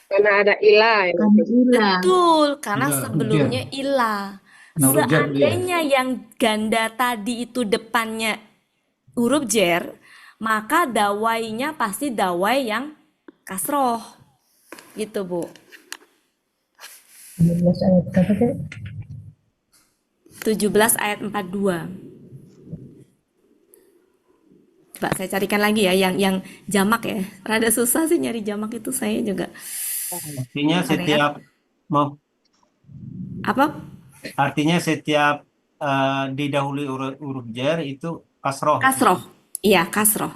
Karena ada ilah ya. Betul, karena Ya, sebelumnya ilah. Nah, huruf jar dia. Seandainya yang ganda tadi itu depannya huruf jer, maka dawainya pasti dawai yang kasroh. Gitu, Bu. 17 ayat berapa tadi? 17 ayat 42. Coba saya carikan lagi ya yang jamak ya. Rada susah sih nyari jamak itu saya juga. Artinya Bentar ya. setiap Apa? artinya setiap didahului huruf jar itu kasroh. Kasroh. Iya, kasroh.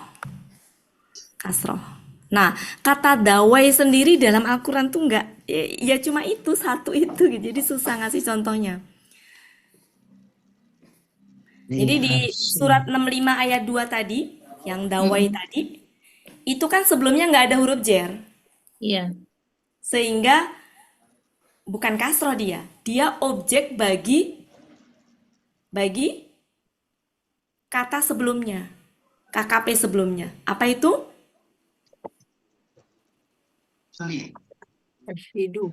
Nah, kata dawai sendiri dalam Al-Quran tuh enggak, ya cuma itu, satu itu gitu. Jadi susah ngasih contohnya. Jadi di surat 65 ayat 2 tadi, yang dawai tadi, itu kan sebelumnya nggak ada huruf jer. Iya. Sehingga bukan kasroh dia. Dia objek bagi kata sebelumnya. KKP sebelumnya. Apa itu? Ashidu.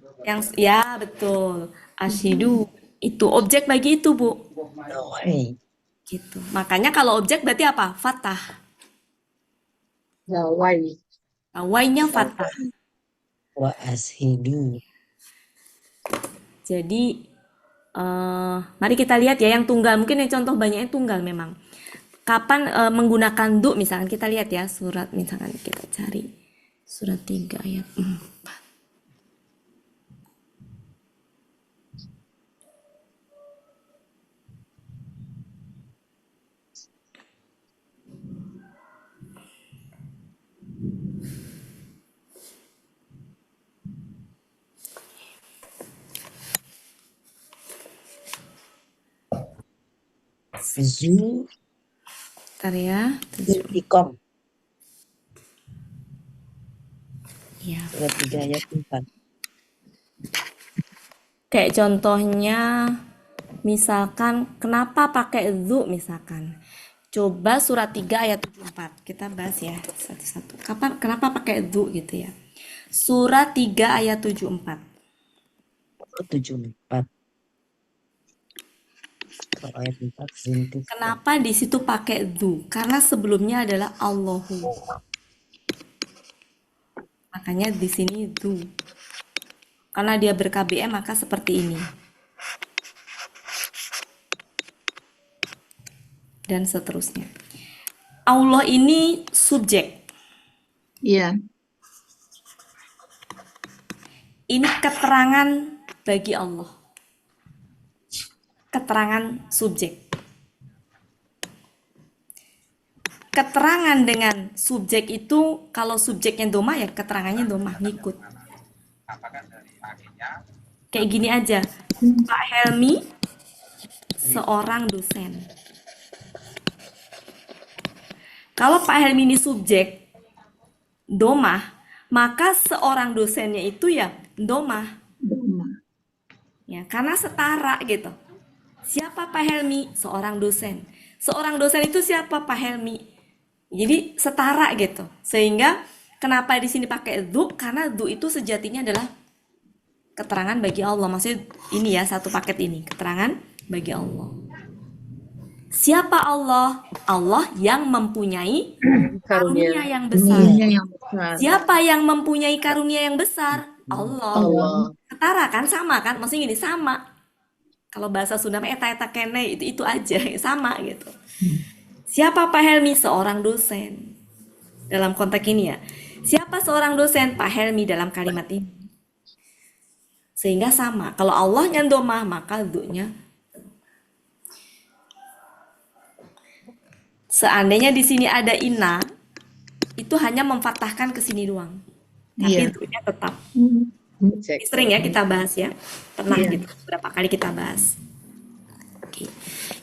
Ya, betul. Ashidu. Itu objek bagi itu, Bu. Gitu. Makanya kalau objek berarti apa? Fathah. Dawai. Dawainya fathah. Wa ashidu. Jadi, mari kita lihat ya yang tunggal. Mungkin yang contoh banyaknya tunggal memang. Kapan menggunakan du, misalkan kita lihat ya surat, misalkan kita cari surat 3 ayat 4. Zu. Bentar ya. Zulfiqom. Ya. Surat 3 ayat 4. Kayak contohnya, misalkan kenapa pakai zu misalkan. Coba surat 3 ayat 74. Kita bahas ya satu-satu. Kenapa pakai zu gitu ya. Surat 3 ayat 74. 74. ayat 4 zintik. Kenapa di situ pakai du? Karena sebelumnya adalah Allahu. Makanya di sini du. Karena dia ber-KBM maka seperti ini. Dan seterusnya. Allah ini subjek. Iya. Ini keterangan bagi Allah. Keterangan subjek. Keterangan dengan subjek itu, kalau subjeknya domah ya keterangannya domah, ngikut. Kayak gini aja, Pak Helmi seorang dosen. Kalau Pak Helmi ini subjek domah, maka seorang dosennya itu ya domah. Ya, karena setara gitu. Siapa Pak Helmi? Seorang dosen. Seorang dosen itu siapa? Pak Helmi. Jadi setara gitu. Sehingga kenapa di sini pakai du? Karena du itu sejatinya adalah keterangan bagi Allah. Maksudnya ini ya, satu paket ini, keterangan bagi Allah. Siapa Allah? Allah yang mempunyai karunia yang besar. Siapa yang mempunyai karunia yang besar? Allah. Setara kan, sama kan? Maksudnya gini, sama. Kalau bahasa Sunda eta kene itu aja, sama gitu. Siapa Pak Helmi? Seorang dosen. Dalam konteks ini ya. Siapa seorang dosen? Pak Helmi dalam kalimat ini. Sehingga sama. Kalau Allah yang domah, maka du-nya. Seandainya di sini ada inna, itu hanya memfathahkan ke sini doang. Tapi du-nya tetap. Sering ya kita bahas ya. Pernah gitu. Berapa kali kita bahas. Oke.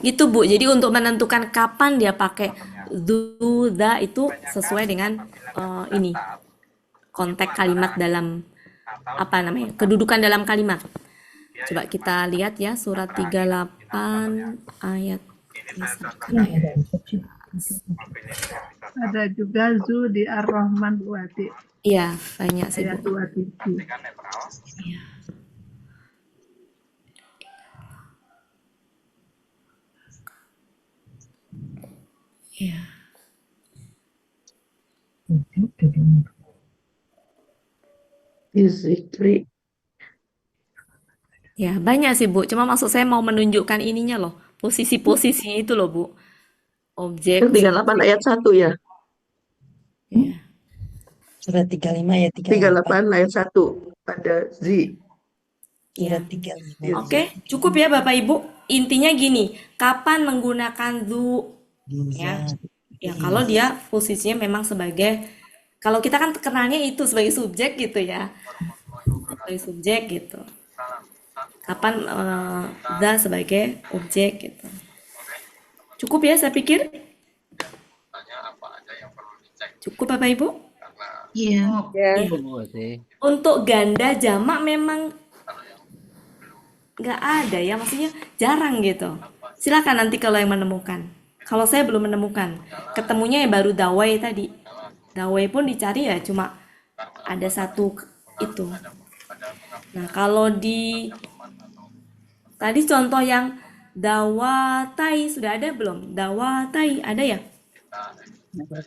Gitu Bu. Jadi untuk menentukan kapan dia pakai du, da itu sesuai dengan ini. Konteks kalimat dalam apa namanya? Kedudukan dalam kalimat. Coba kita lihat ya surat 38 ayat Ada juga zu di Ar-Rahman 2. Iya, banyak sih Ayat Bu. 27. Iya. Iya. Zikri. Ya, banyak sih Bu. Cuma maksud saya mau menunjukkan ininya loh. Posisi-posisinya itu loh Bu. Objek. 38 ayat 1 ya. Iya. Surat 35 ayat 38 ayat 1 pada zi. Iya. Surat 35. Oke, cukup ya Bapak Ibu. Intinya gini, kapan menggunakan du ya? Ya kalau dia posisinya memang sebagai, kalau kita kan kenalnya itu sebagai subjek gitu ya. Sebagai subjek gitu. Kapan da sebagai objek gitu. Cukup ya saya pikir? Cukup Bapak Ibu? Iya. Untuk ganda jamak memang nggak ada ya, maksudnya jarang gitu. Silakan nanti kalau yang menemukan. Kalau saya belum menemukan, ketemunya ya baru dawai tadi. Dawai pun dicari ya cuma ada satu itu. Nah kalau di tadi contoh yang dawatai sudah ada belum? Dawatai ada ya?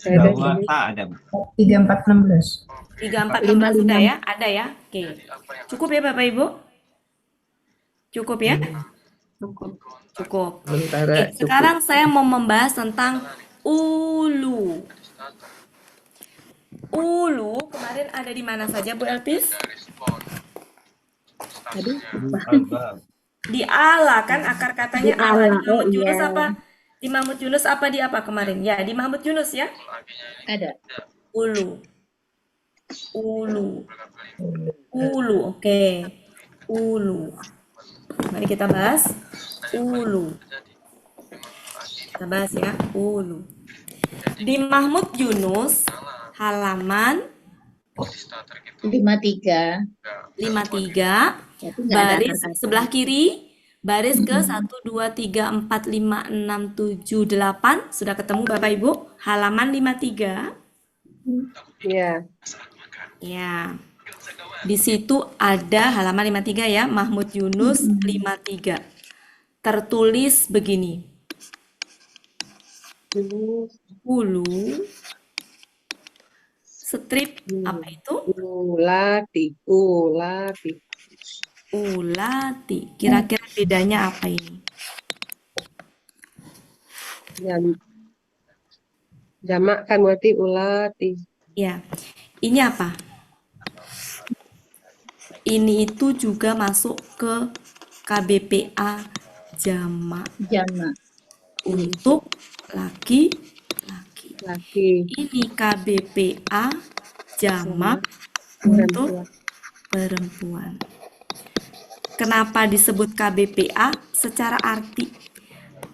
Dawata ada Bu. 3416. 3416 sudah ya? Ada ya? Oke. Cukup ya Bapak Ibu? Cukup ya? Cukup. Sementara Oke, sekarang saya mau membahas tentang ulu. Ulu kemarin ada di mana saja Bu Elpis? Di ala kan akar katanya ala. Di Mahmud Yunus apa? Di Mahmud Yunus apa di apa kemarin? Ya, di Mahmud Yunus ya? Ada. Ulu. Ulu. Ulu, oke. Ulu. Mari kita bahas ulu. Kita bahas ya, ulu. Di Mahmud Yunus halaman 53. 53 baris sebelah kiri baris ke 1 2 3 4 5 6 7 8 sudah ketemu Bapak Ibu halaman 53. Iya. Ya. Di situ ada halaman 53 ya, Mahmud Yunus 53. tertulis begini. Ulu, strip apa itu? Ulati. Ulati. Kira-kira bedanya apa ini? Jamak kan berarti ulati. Ya, ini apa? Ini itu juga masuk ke KBPA jamak. Untuk laki-laki. Ini KBPA jamak untuk perempuan. Kenapa disebut KBPA? Secara arti.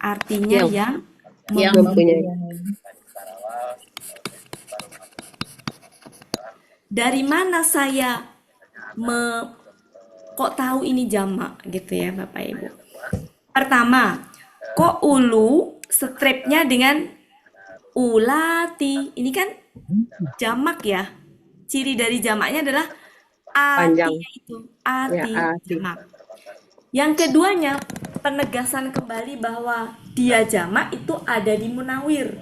Artinya yang mempunyai. Dari mana saya kok tahu ini jamak gitu ya Bapak Ibu? Pertama, kok ulu stripnya dengan ulati? Ini kan jamak ya. Ciri dari jamaknya adalah artinya itu. Arti jamak. Yang keduanya, penegasan kembali bahwa dia jamak itu ada di Munawir.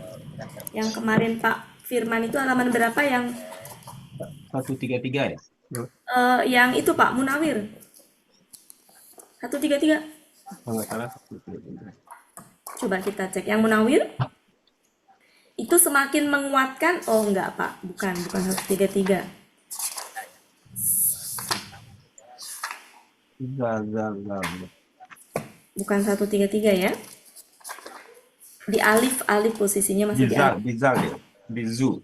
Yang kemarin Pak Firman itu halaman berapa yang 133 ya? Yang itu Pak Munawir 133. Kalau nggak salah 133. Coba kita cek yang Munawir itu semakin menguatkan. Oh enggak Pak, bukan 133. Bukan 133 ya. Di alif posisinya masih Bizal ya. Bizu.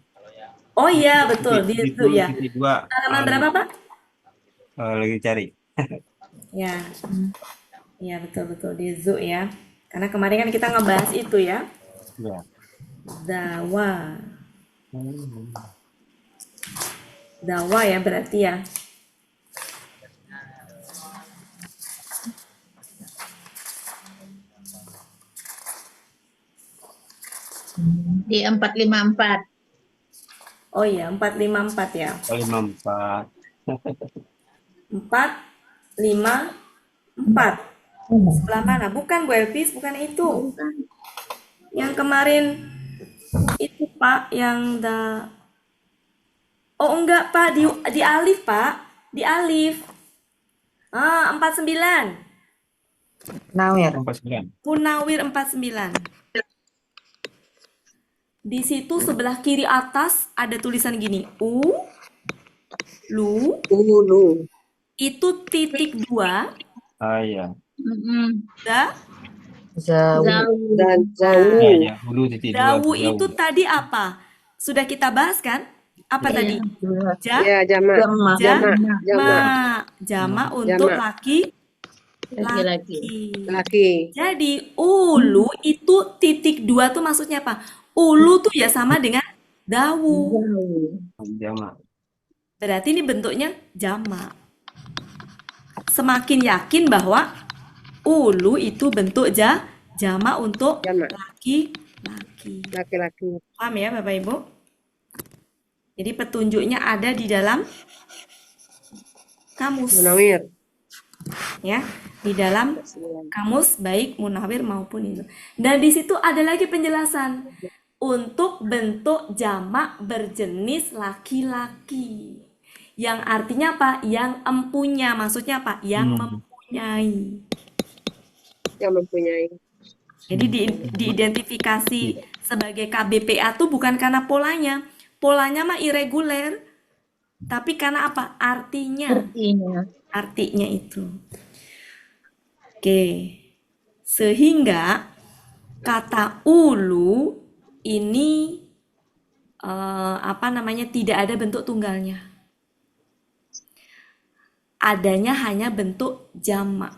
Oh iya betul, Bizu ya. Dua, Halaman berapa Pak? lagi cari. Ya. Iya betul Bizu ya. Karena kemarin kan kita ngebahas itu ya. Ya. Dawa ya berarti ya. Di 454. Oh iya, 454 ya. 454. 454. Sebelah mana? Bukan Bu Elvis, bukan itu. Yang kemarin itu Pak, yang Oh enggak Pak, di alif Pak. Di alif. 49. Munawir 49. Di situ sebelah kiri atas ada tulisan gini, ulu. Itu titik 2. Iya. Dawu itu tadi apa? Sudah kita bahas kan? Apa tadi? Jamak untuk laki-laki. Jadi ulu itu titik 2 tuh maksudnya apa? Ulu tuh ya sama dengan dawu. Jamak. Berarti ini bentuknya jamak. Semakin yakin bahwa ulu itu bentuk jamak untuk laki-laki. Paham ya Bapak Ibu? Jadi petunjuknya ada di dalam kamus. Munawir. Ya, di dalam kamus baik Munawir maupun itu. Dan di situ ada lagi penjelasan untuk bentuk jamak berjenis laki-laki. Yang artinya apa? Yang empunya. Maksudnya apa? Yang mempunyai. Jadi diidentifikasi sebagai KBPA tuh bukan karena polanya. Polanya mah irreguler. Tapi karena apa? Artinya itu. Oke. Sehingga kata ulu ini tidak ada bentuk tunggalnya. Adanya hanya bentuk jamak.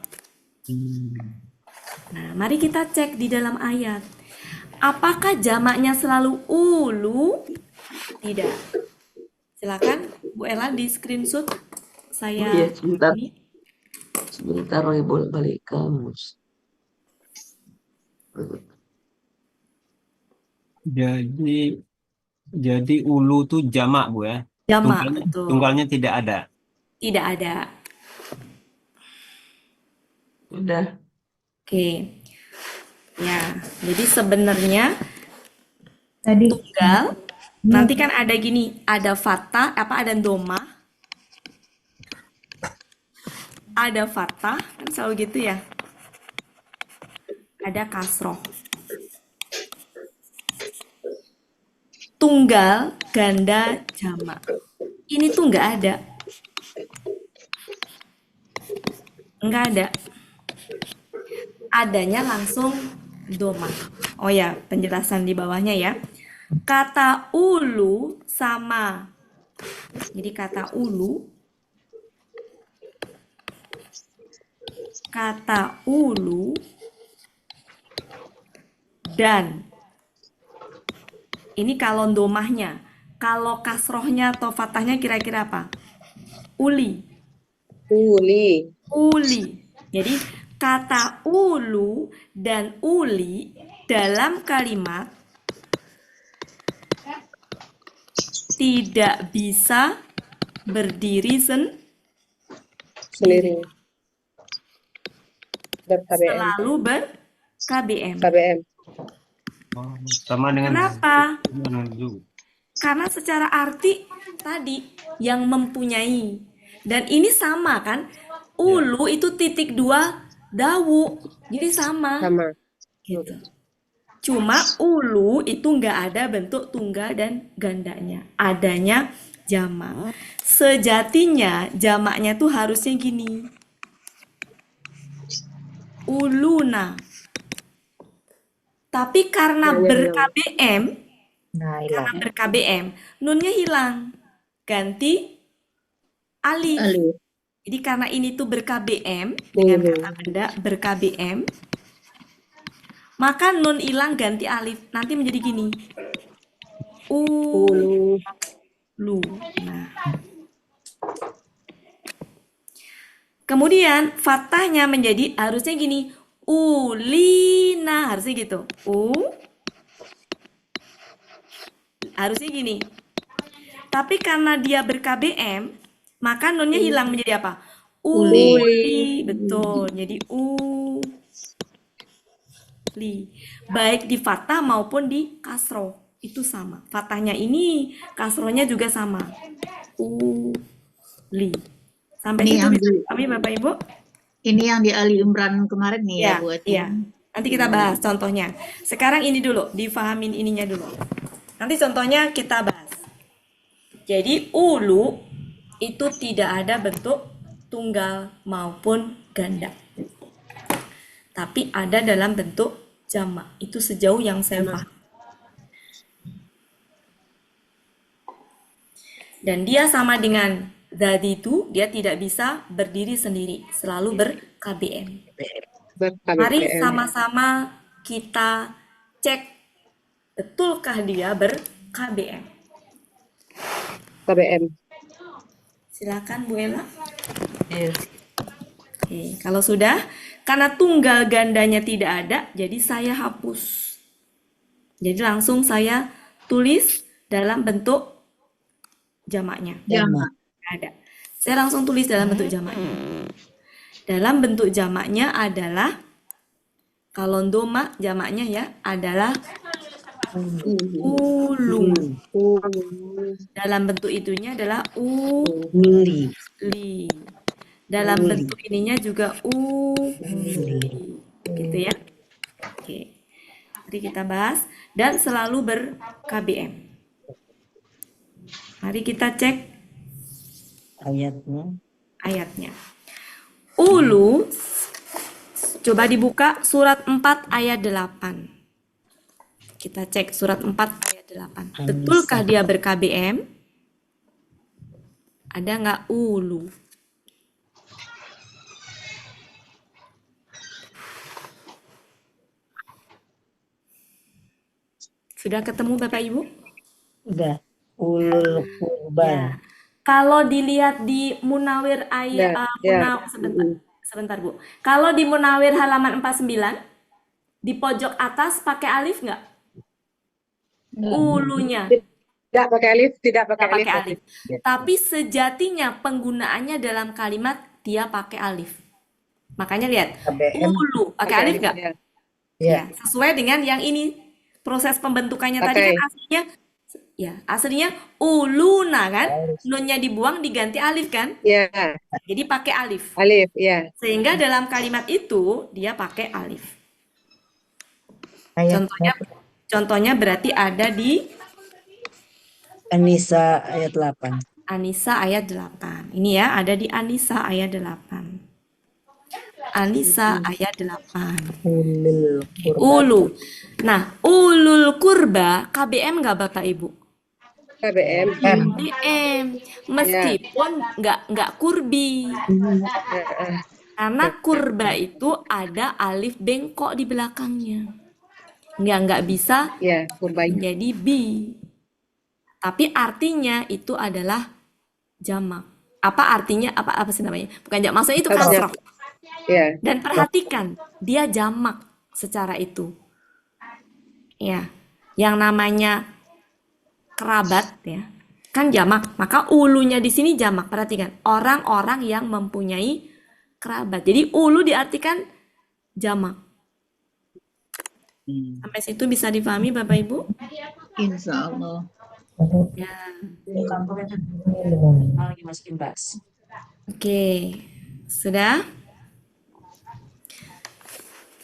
Nah, mari kita cek di dalam ayat. Apakah jamaknya selalu ulu? Tidak. Silakan Bu Ella di screenshot saya. Iya, sebentar bolak-balik kamus. Jadi ulu tuh jamak Bu ya. Jamak, betul. Tunggalnya tidak ada. Tidak ada. Udah. Oke. Ya, jadi sebenarnya Tadi tunggal nanti kan ada gini, ada fathah, ada domah, ada fathah, kan selalu gitu ya. Ada kasroh. Tunggal, ganda, jamak. Ini tuh nggak ada. Nggak ada. Adanya langsung domah. Oh ya, penjelasan di bawahnya ya. Kata ulu sama. Jadi kata ulu dan ini kalau domahnya. Kalau kasrohnya atau fathahnya kira-kira apa? Uli. Uli. Jadi kata ulu dan uli dalam kalimat tidak bisa berdiri Sendiri. selalu ber-KBM. KBM. Oh, sama dengan Kenapa? menuju. Karena secara arti tadi yang mempunyai. Dan ini sama kan? Ulu itu titik 2 dawu. Jadi sama. Sama. Gitu. Cuma ulu itu nggak ada bentuk tunggal dan gandanya. Adanya jamak. Sejatinya jamaknya tuh harusnya gini. Uluna. Tapi karena ber-KBM, nunnya hilang. Ganti alif. Jadi karena ini tuh ber-KBM, dengan kata benda ber-KBM, maka nun hilang ganti alif. Nanti menjadi gini. Ulu. Nah. Kemudian fathahnya menjadi harusnya gini. Ulina. Harusnya gitu. Harusnya gini. Tapi karena dia ber-KBM, maka nunnya hilang menjadi apa? Uli. Betul. Jadi uli. Baik di fathah maupun di kasroh. Itu sama. Fathahnya ini, kasrohnya juga sama. Uli. Sampai Ini situ yang bisa di- dipahami Bapak Ibu? Ini yang di Ali Imran kemarin nih ya, buat Iya. Nanti kita bahas contohnya. Sekarang ini dulu, difahamin ininya dulu. Nanti contohnya kita bahas. Jadi ulu itu tidak ada bentuk tunggal maupun ganda. Tapi ada dalam bentuk jamak. Itu sejauh yang saya paham. Dan dia sama dengan tadi itu, dia tidak bisa berdiri sendiri, selalu ber-KBM. Mari sama-sama kita cek betulkah dia ber-KBM. KBM. Silakan Bu Ella. Oke, kalau sudah, karena tunggal gandanya tidak ada, jadi saya hapus. Jadi langsung saya tulis dalam bentuk jamaknya. Jamak. Ada. Saya langsung tulis dalam bentuk jamaknya. Dalam bentuk jamaknya adalah, kalau doma jamaknya ya adalah ulu. Dalam bentuk itunya adalah uli. Dalam bentuk ininya juga uli. Gitu ya. Oke. Mari kita bahas dan selalu ber-KBM. Mari kita cek ayatnya. Ulu, coba dibuka surat 4 ayat 8. Kita cek surat 4 ayat 8. Betulkah dia ber-KBM? Ada nggak ulu? Sudah ketemu Bapak Ibu? Udah. Ulul Ya. kurban. Kalau dilihat di Munawir ayat sebentar Bu. Kalau di Munawir halaman 49 di pojok atas pakai alif nggak? Ulunya. Tidak pakai alif, tidak pakai Nggak alif. pakai alif. Tapi sejatinya penggunaannya dalam kalimat dia pakai alif. Makanya lihat, KBM. ulu pakai alif nggak? Ya. Sesuai dengan yang ini. Proses pembentukannya tadi kan aslinya uluna kan? Nunnya dibuang diganti alif kan? Ya. Jadi pakai alif. Alif, ya. Sehingga dalam kalimat itu dia pakai alif. Ayat Contohnya berarti ada di An-Nisa ayat 8. An-Nisa ayat 8. Ini ya, ada di An-Nisa ayat 8. An-Nisa ayat 8. Ulu. Nah, ulul kurba KBM nggak Bapak Ibu? KBM. KBM. Meskipun nggak kurbi. Karena kurba itu ada alif bengkok di belakangnya. Nggak bisa menjadi bi. Tapi artinya itu adalah jamak. Apa artinya? Apa sih namanya? Bukan jamak, maksudnya itu kasroh. Dan perhatikan, dia jamak secara itu. Ya, yang namanya kerabat ya, kan jamak. Maka ulunya di sini jamak. Perhatikan, orang-orang yang mempunyai kerabat. Jadi ulu diartikan jamak. Sampai situ bisa dipahami Bapak Ibu? Insya Allah. Ya. Lagi masukin bas. Oke, sudah?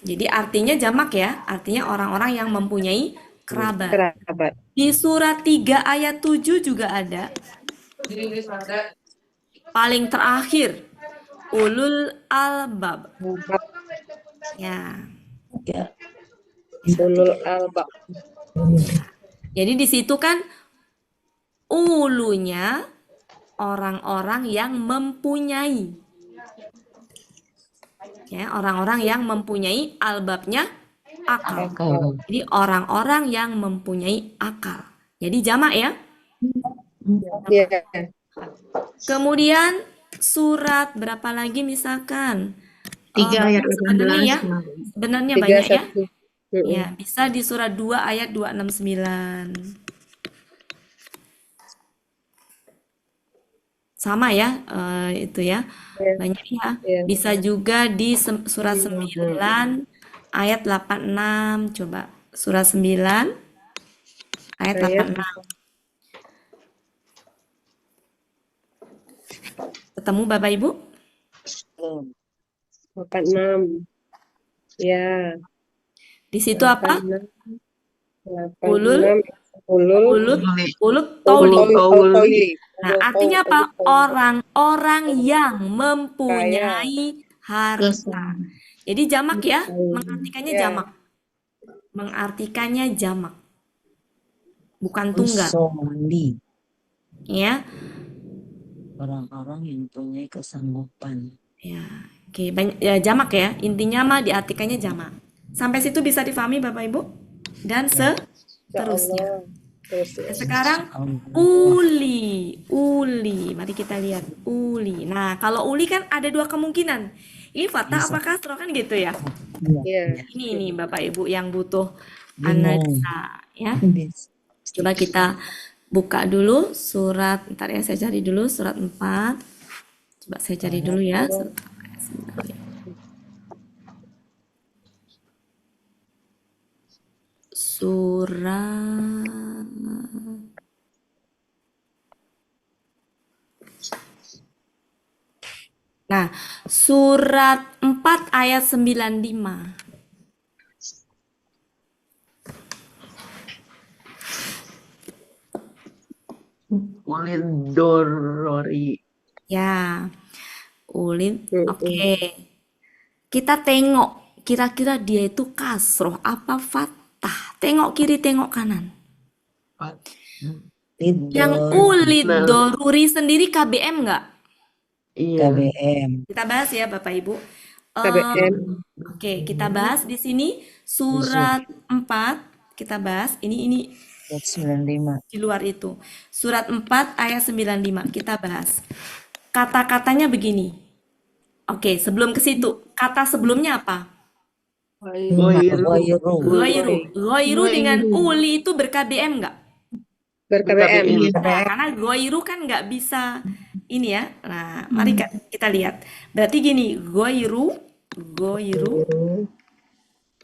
Jadi artinya jamak ya, artinya orang-orang yang mempunyai kerabat. Di surat 3 ayat 7 juga ada. Paling terakhir, ulul albab. Ya. Ulul albab. Jadi di situ kan ulunya orang-orang yang mempunyai. Ya, orang-orang yang mempunyai albabnya akal. Jadi orang-orang yang mempunyai akal. Jadi jamak ya. Kemudian surat berapa lagi misalkan? 3 ayat 18. Ya. Sebenarnya banyak ya. Ya, bisa di surat 2 ayat 269. Sama ya, itu ya. Banyak ya. Bisa juga di surat 9 ayat 86. Coba surat 9 ayat 86. Ketemu Bapak Ibu? 86. Ya. Di situ apa? Ulul tauli. Nah, artinya apa? Orang-orang yang mempunyai harta. Jadi jamak ya, mengartikannya jamak. Mengartikannya jamak. Bukan tunggal. Ya. Orang-orang yang punya kesanggupan. Ya, oke, banyak ya, jamak ya. Intinya mah diartikannya jamak. Sampai situ bisa difahami Bapak Ibu? Dan seterusnya. Sekarang uli. Mari kita lihat uli. Nah, kalau uli kan ada dua kemungkinan. Ini fathah apa kasroh kan gitu ya? Ini Bapak Ibu yang butuh analisa ya. Coba kita buka dulu surat, ntar ya saya cari dulu surat 4. Coba saya cari dulu ya. Surat Nah, surat 4 ayat 95. Ulil dorori. Ya, ulid. Oke. Kita tengok kira-kira dia itu kasroh apa fathah. Tengok kiri, tengok kanan. Yang ulid doruri sendiri KBM nggak? Iya. KBM. Kita bahas ya Bapak Ibu. KBM. Oke, kita bahas di sini surat 4. Kita bahas ini Ayat 95. di luar itu. Surat 4 ayat 95 kita bahas. Kata-katanya begini. Oke, sebelum ke situ, kata sebelumnya apa? Goiru dengan uli itu ber-KBM nggak? Ber-KBM. Nah, karena goiru kan nggak bisa ini ya. Nah, mari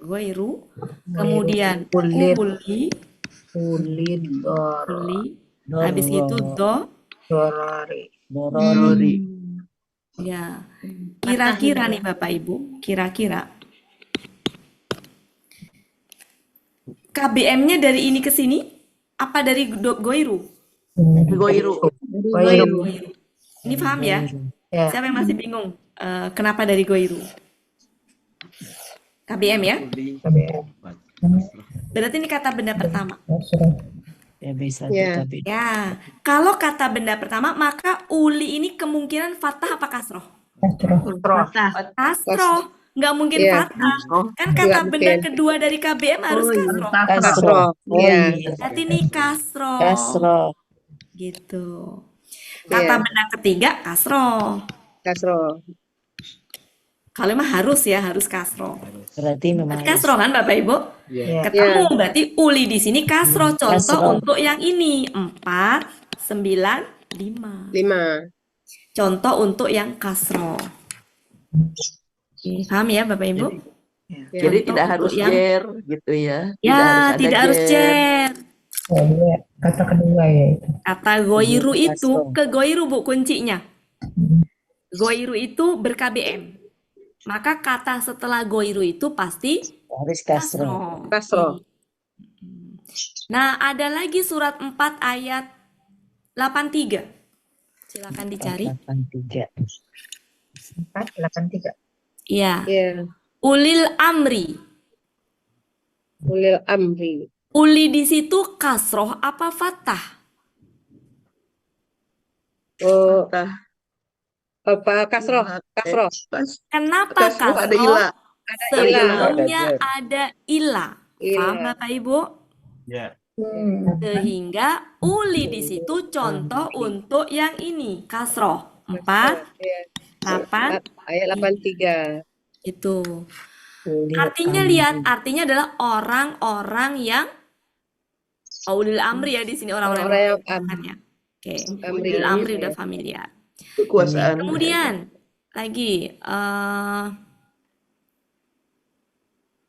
Goiru. Kemudian Kulit. uli. Kulit. Dor. Uli. Habis itu do. Dorari. Dorori. Ya. Kira-kira nih Bapak Ibu, kira-kira KBM-nya dari ini ke sini apa dari goiru? Goiru. Goiru. Ini paham ya? Ya. Siapa yang masih bingung? Kenapa dari goiru? KBM ya? Berarti ini kata benda pertama. Ya bisa Ya. tapi Ya, kalau kata benda pertama, maka uli ini kemungkinan fathah apa kasroh? Kasroh. Nggak mungkin Iya. fathah. Kan Nggak kata benda mungkin. kedua dari KBM harus kasroh. Kasro. Oh Iya. iya. Berarti ini kasroh. Kasro. Gitu. Kata Iya. benda ketiga kasroh. Kasro. Kalau emang harus ya, harus kasroh. Berarti memang Berarti kasroh kan Bapak Ibu? Iya. Ketemu, berarti uli di sini kasroh. Contoh Kasroh. untuk yang ini 4, 9, 5. 5. Contoh untuk yang kasroh. Oke, paham ya Bapak Ibu? Jadi Contoh tidak untuk harus yang jer gitu ya. ya, ada tidak harus jer. Oh, dia kata kedua ya itu. Kata goiru Kasroh. itu ke goiru Bu kuncinya. Goiru itu ber-KBM. Maka kata setelah goiru itu pasti Harus kasro. kasroh. Kasro. Nah, ada lagi surat 4 ayat 83. Silakan dicari. 83. 483. Iya. Iya. Ulil amri. Ulil amri. Uli di situ kasroh apa fathah? Oh, apa kasro? Kasro. Kenapa Kasroh ada kasroh? ila. Ada ila. Sebelumnya ada ila. Paham Ila. Bapak Ibu? Ya. Sehingga uli di situ contoh untuk yang ini kasroh 4, Iya. 8, Ayat 83. itu. Ulil Artinya amri. lihat, artinya adalah orang-orang yang ulil amri ya di sini orang-orang Orang-orang yang yang Oke, amri. ulil amri udah familiar. Kekuasaan. Kemudian lagi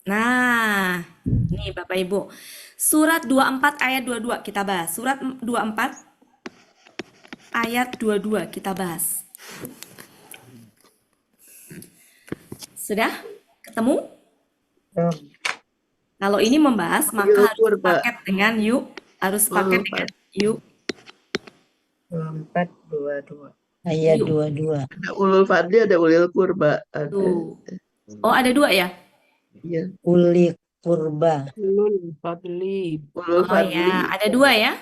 nah, nih Bapak Ibu. Surat 24 ayat 22 kita bahas. Surat 24 ayat 22 kita bahas. Sudah? Ketemu? Kalau ini membahas maka harus paket dengan yuk, harus paket dengan yuk. 422. Ayat Yuk. 22. Ada ulul fadli, ada ulil kurba. Ada. Tuh. Oh, ada 2 ya? Iya. Uli kurba. Ulul fadli. Oh Ulul fadli. ya, ada 2 ya?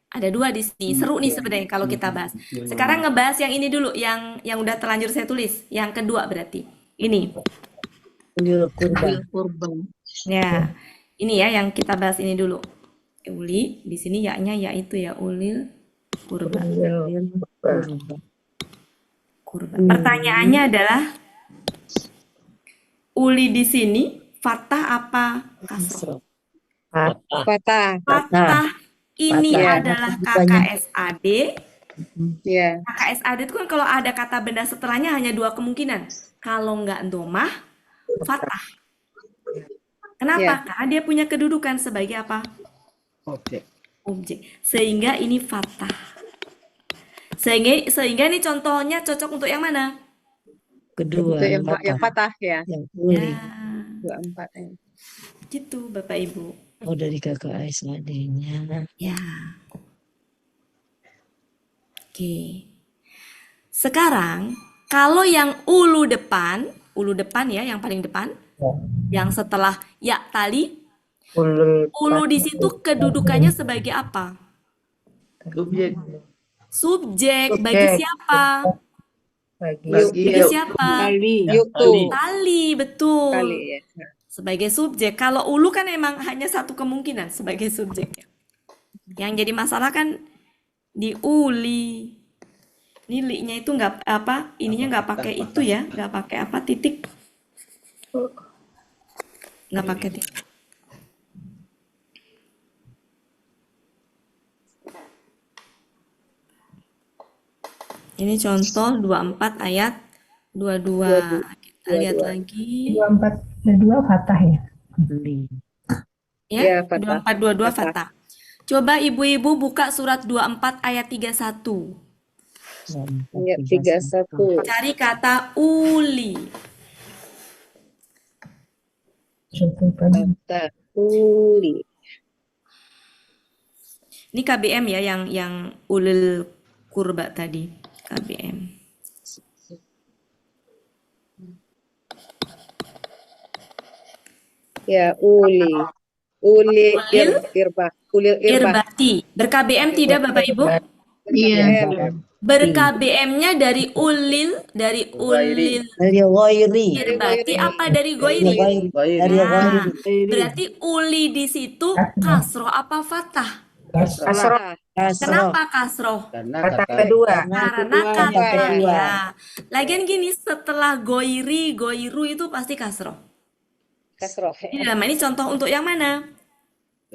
Ada 2 di sini. Seru nih sebenarnya kalau kita bahas. Sekarang ngebahas yang ini dulu, yang udah terlanjur saya tulis. Yang kedua berarti. Ini. Ulil kurba. Kurban. Ya. Ini ya yang kita bahas ini dulu. Uli, di sini ya-nya ya itu ya, ulil kurba. Ulil kurba. Kurba. Pertanyaannya adalah uli di sini fathah apa kasroh? Patah. Fathah ini Fathah. adalah Banyak. KKSAD. Iya. KKSAD itu kan kalau ada kata benda setelahnya hanya 2 kemungkinan. Kalau nggak domah, fathah. Kenapa? Iya. Karena dia punya kedudukan sebagai apa? Objek. Objek. Sehingga ini fathah. Sehingga ini contohnya cocok untuk yang mana? Kedua. Itu yang patah ya. Yang uli. Ya, 24 ya. gitu Bapak Ibu. Oh dari KKSAD-nya. Ya. Oke. Sekarang kalau yang ulu depan ya, yang paling depan, yang setelah ya tali, ulu di situ kedudukannya sebagai apa? Subjek. Subjek. Bagi siapa? Bagi siapa? Yuk tuh. Tali, betul. Kali ya. Sebagai subjek. Kalau ulu kan emang hanya satu kemungkinan sebagai subjeknya. Yang jadi masalah kan di uli. Ini li-nya itu nggak apa, ininya nggak pakai itu ya, nggak pakai apa titik. Nggak pakai titik. Ini contoh 24 ayat 22. Kita lihat lagi. 24 Dua fathah ya. Ya, Ya, fathah. 2422 Fathah. fathah. Coba ibu-ibu buka surat 24 ayat 31. Ayat 31. Cari kata uli. Kata uli. Ini KBM ya yang ulil kurba tadi. KBM. Ya, uli. Uli Ulil irbah. Ulil irbah. irbati. Ber-KBM tidak Bapak Ibu? Iya. Ber-KBM-nya dari ulil, dari ulil Dari ghairi. irbati apa dari goiri? Dari Nah, ghairi. berarti uli di situ kasroh apa fathah? Kasrah. Kenapa kasroh? Karena Kata kata kedua. Karena kata kedua. ya. Lagian gini, setelah goiri, goiru itu pasti kasroh. Kasroh. Ini dalam ini contoh untuk yang mana?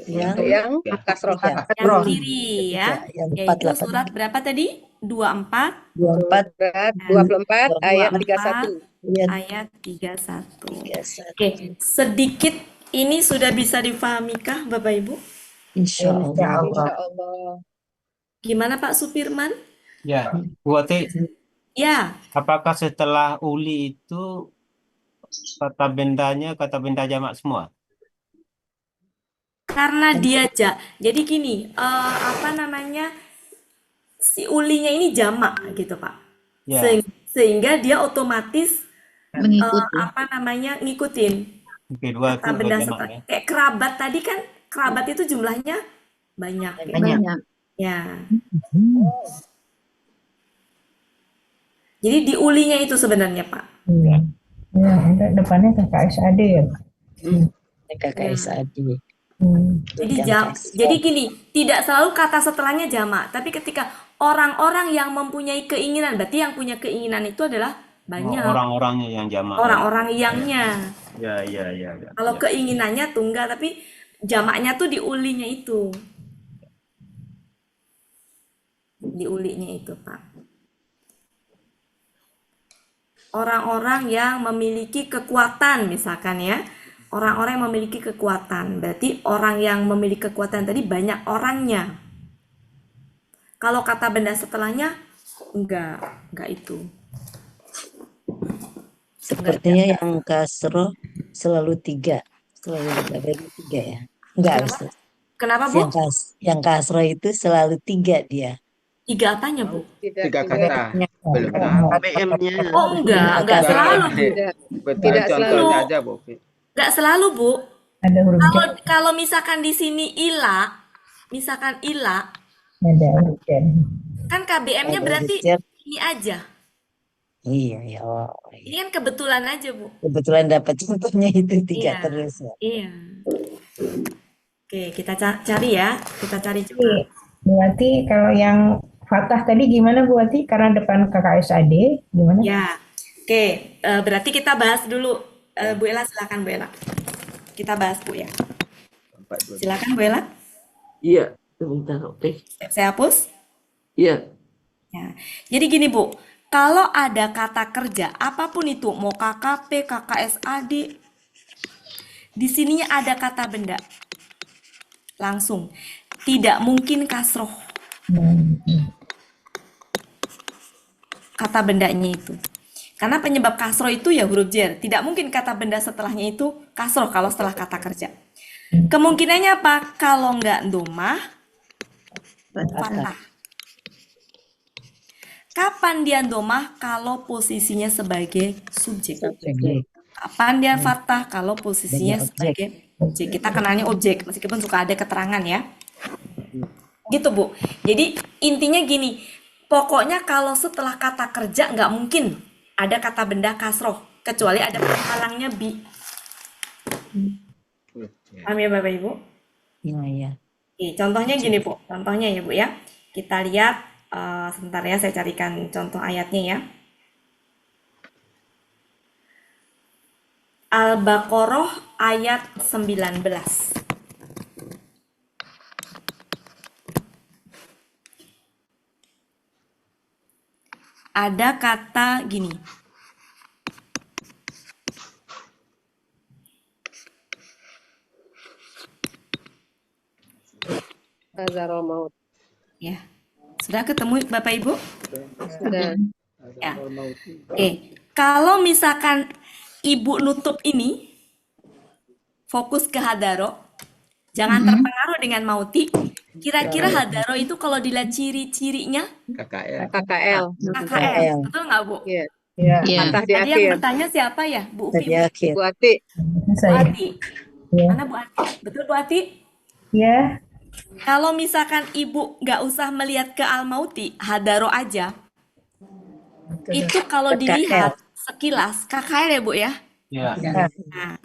Untuk yang kasroh. Yang kiri ya. Yang Yaitu 48. surat berapa tadi? 24 24 Surat 24 ayat 24 31. ayat 31. Oke, sedikit ini sudah bisa difahami-kah Bapak Ibu? Insya Allah. Insya Allah. Gimana Pak Supirman? Ya, Bu Wati, Ya, apakah setelah uli itu kata benda jamak semua? karena dia jadi gini, apa namanya, si ulinya ini jamak gitu Pak. Ya. Sehingga dia otomatis Mengikuti. apa namanya ngikutin Kedua itu kata benda jamak setelah. ya. Kayak kerabat tadi kan, kerabat itu jumlahnya banyak. Gitu. Banyak. Ya. Jadi di ulinya itu sebenarnya Pak. Iya. Ya, ada depannya KKSAD ya. KKSAD. Jadi gini, tidak selalu kata setelahnya jamak, tapi ketika orang-orang yang mempunyai keinginan, berarti yang punya keinginan itu adalah banyak. Orang-orangnya yang jamak. Orang-orang yangnya. Ya. Kalau keinginannya tunggal, tapi jamaknya tuh di ulinya itu. Di ulinya itu, Pak. Orang-orang yang memiliki kekuatan, misalkan ya. Orang-orang yang memiliki kekuatan. Berarti orang yang memiliki kekuatan tadi banyak orangnya. Kalau kata benda setelahnya, enggak itu. Sepertinya yang kasroh selalu 3. Selalu dikabari 3 ya. Enggak harus. Kenapa, Bu? Yang kasroh itu selalu 3 dia. 3 apanya, Bu? 3 kata. Belum KBM-nya. Oh, enggak selalu, Bu. Betul, contohnya aja, Bu. Enggak selalu, Bu. Ada huruf Kalau misalkan di sini misalkan ila, ada huruf jar. kan KBM-nya berarti ini aja. Iya, ya. Ini kan kebetulan aja, Bu. Kebetulan dapat contohnya itu 3 Iya. terus ya. Iya. Oke, kita cari ya. Kita cari coba. Bu Wati, kalau yang fathah tadi gimana Bu Wati? Karena depan KKSAD gimana? Ya. Oke, berarti kita bahas dulu. Bu Ella, silakan Bu Ella. Kita bahas, Bu ya. Silakan Bu Ella. Iya, sebentar. Oke. Saya hapus. Iya. Ya. Jadi gini, Bu. Kalau ada kata kerja, apapun itu, mau KKP, KKSAD, di sininya ada kata benda. Langsung. Tidak mungkin kasroh. Kata bendanya itu. Karena penyebab kasroh itu ya huruf jar. Tidak mungkin kata benda setelahnya itu kasroh kalau setelah kata kerja. Kemungkinannya apa? Kalau nggak domah, fathah. Kapan dia domah? Kalau posisinya sebagai subjek. Kapan dia fathah? Kalau posisinya sebagai objek. Kita kenalnya objek, meskipun suka ada keterangan ya. Gitu, Bu. Jadi intinya gini, pokoknya kalau setelah kata kerja nggak mungkin ada kata benda kasroh, kecuali ada penghalangnya bi. Paham ya Bapak Ibu? Iya. Oke, contohnya gini, Bu. Contohnya ya, Bu ya. Kita lihat, sebentar ya, saya carikan contoh ayatnya ya. Al-Baqarah ayat 19. Ada kata gini. Hazarul maut. Ya. Sudah ketemu Bapak Ibu? Sudah. Ya. Oke. Kalau misalkan Ibu nutup ini, fokus ke hadaro, jangan terpengaruh dengan mauti. Kira-kira hadaro itu kalau dilihat ciri-cirinya KKL. KKL. KKL, betul nggak Bu? Iya. Iya. Patah di Tadi yang akhir. bertanya siapa ya? Bu Tadi Upi, Bu? akhir. Bu Ati. Bu Saya. Ati. Ya. Mana Bu Ati? Betul Bu Ati? Ya. Kalau misalkan Ibu nggak usah melihat ke al-mauti, hadaro aja, itu kalau KKL. dilihat sekilas, KKL ya Bu ya? Ya. Nah,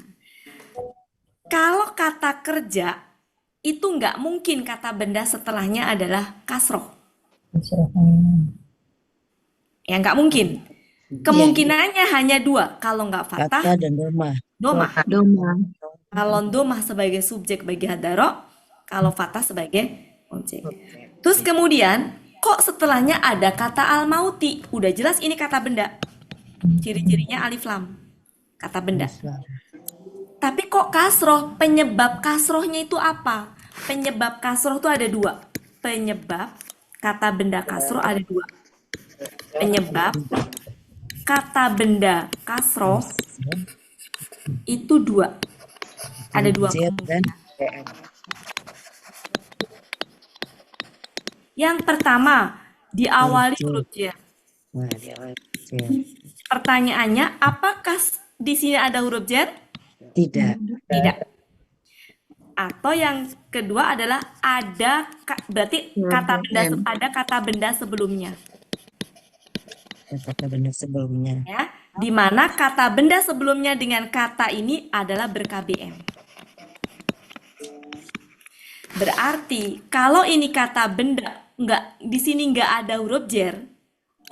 kalau kata kerja, itu nggak mungkin kata benda setelahnya adalah kasroh. Ya nggak mungkin. Kemungkinannya hanya dua. Kalau nggak fatah, Kata dan domah. domah. Doma. Kalau domah sebagai subjek bagi hadaro, kalau fatah sebagai objek. Terus kemudian, kok setelahnya ada kata al-mauti? Udah jelas ini kata benda. Ciri-cirinya alif lam. Kata benda. Tapi kok kasroh? Penyebab kasrohnya itu apa? Penyebab kasroh itu ada dua. Penyebab kata benda kasroh ada dua. Penyebab kata benda kasroh itu dua. Ada dua Z dan kemungkinan. Yang pertama, diawali huruf J. Nah, dia Z. Pertanyaannya, apakah di sini ada huruf J? Tidak. Tidak. Atau yang kedua adalah ada berarti kata benda ada kata benda sebelumnya, Kata benda sebelumnya. ya. Di mana kata benda sebelumnya dengan kata ini adalah ber-KBM. Berarti kalau ini kata benda di sini nggak ada huruf jar,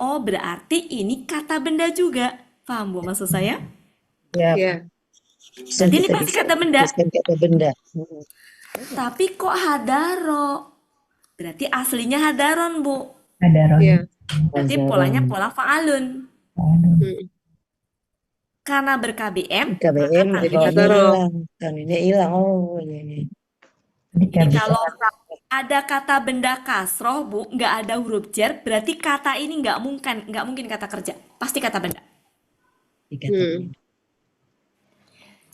oh berarti ini kata benda juga. Paham Bu maksud saya? Iya. Berarti ini pasti kata benda. Kata benda. Tapi kok hadaro? Berarti aslinya hadaron, Bu. Hadaron. Iya. Berarti polanya pola fa'alun. Karena ber-KBM, KBM maka jadi ini hilang. Kan ini hilang. Oh, ini. Jadi kalau ada kata benda kasroh, Bu, nggak ada huruf jar, berarti kata ini nggak mungkin kata kerja. Pasti kata benda.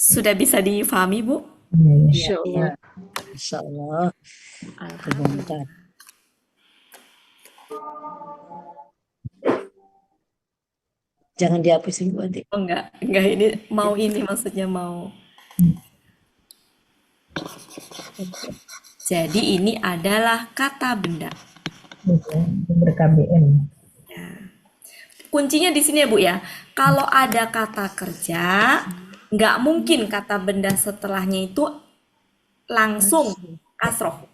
Sudah bisa difahami, Bu? Insya Allah. Insya Allah. Sebentar. Jangan dihapusin Bu Ati. Oh enggak ini maksudnya mau. Jadi ini adalah kata benda. Ber-KBM. Kuncinya di sini ya Bu ya. Kalau ada kata kerja, nggak mungkin kata benda setelahnya itu langsung kasroh.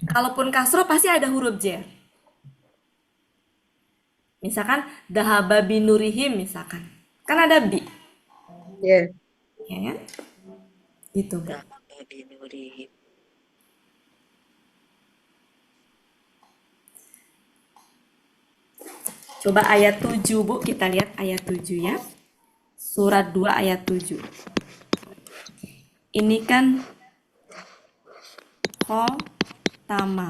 Kalaupun kasroh pasti ada huruf jar. Misalkan dahaba binurihim misalkan. Kan ada bi. Iya. Ya kan? Gitu. Coba ayat 7 Bu, kita lihat ayat 7 ya. Surat 2 ayat 7. Ini kan tama.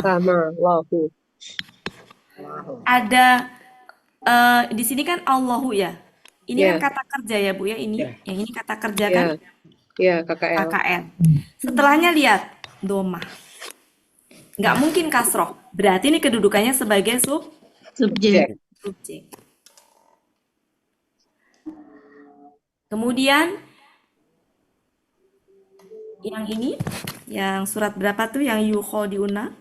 Lahu. Ada di sini kan Allahu ya. Ini Ya. kan kata kerja ya Bu ya ini. Yang ini kata kerja kan Iya, KKL. KKN. Setelahnya lihat domah. Nggak mungkin kasroh. Berarti ini kedudukannya sebagai Subjek. subjek. Kemudian yang ini, yang surat berapa tuh yang yuho diuna?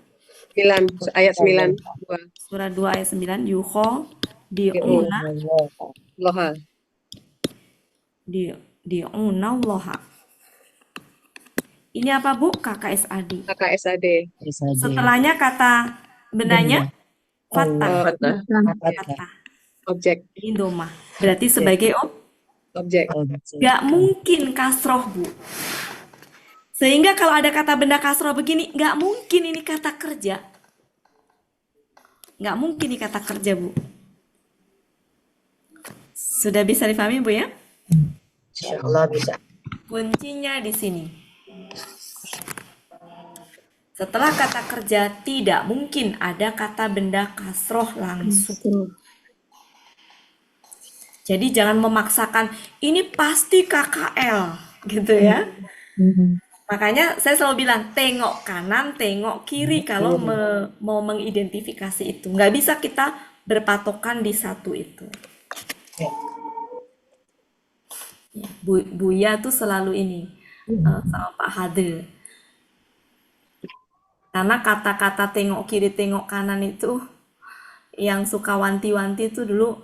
9, ayat 9. Surat 2 ayat 9 yuho diuna Loha. diuna loha. Ini apa Bu? KKSAD. KKSAD. Setelahnya kata bendanya fatah. Fatah. Objek. Ini domah. Berarti sebagai Objek. Gak mungkin kasroh Bu. Sehingga kalau ada kata benda kasroh begini, gak mungkin ini kata kerja. Gak mungkin ini kata kerja Bu. Sudah bisa difahami Bu ya? Insya Allah bisa. Kuncinya di sini. Setelah kata kerja tidak mungkin ada kata benda kasroh langsung. Jadi jangan memaksakan ini pasti KKL gitu ya. Makanya saya selalu bilang tengok kanan, tengok kiri kalau mau mengidentifikasi itu. Nggak bisa kita berpatokan di satu itu. Ya, Buya tuh selalu ini sama Pak Hadil. Karena kata-kata tengok kiri, tengok kanan itu yang suka wanti-wanti itu dulu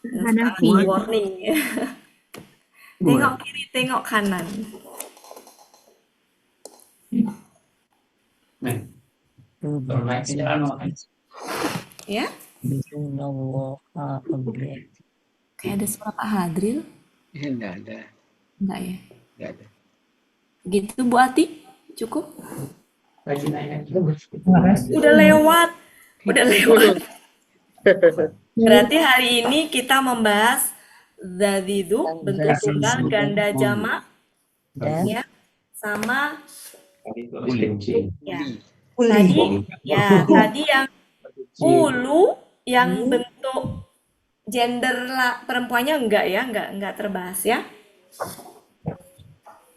sekarang warning. Tengok kiri, tengok kanan. Ya? Kayak ada suara Pak Hadril? Enggak ada. Enggak ya? Enggak ada. Gitu Bu Ati? Cukup? Terima kasih. Udah lewat. Berarti hari ini kita membahas zazidu, bentuk tunggal, ganda jamak, ya, sama ya. Tadi yang ulu yang bentuk gender perempuannya enggak terbahas ya.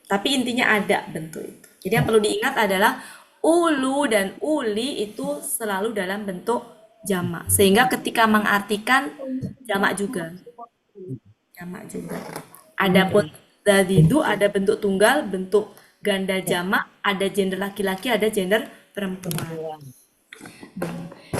Tapi intinya ada bentuk itu. Jadi yang perlu diingat adalah ulu dan uli itu selalu dalam bentuk jamak. Sehingga ketika mengartikan jamak juga. Adapun zazidu ada bentuk tunggal, bentuk ganda jamak, ada gender laki-laki, ada gender perempuan.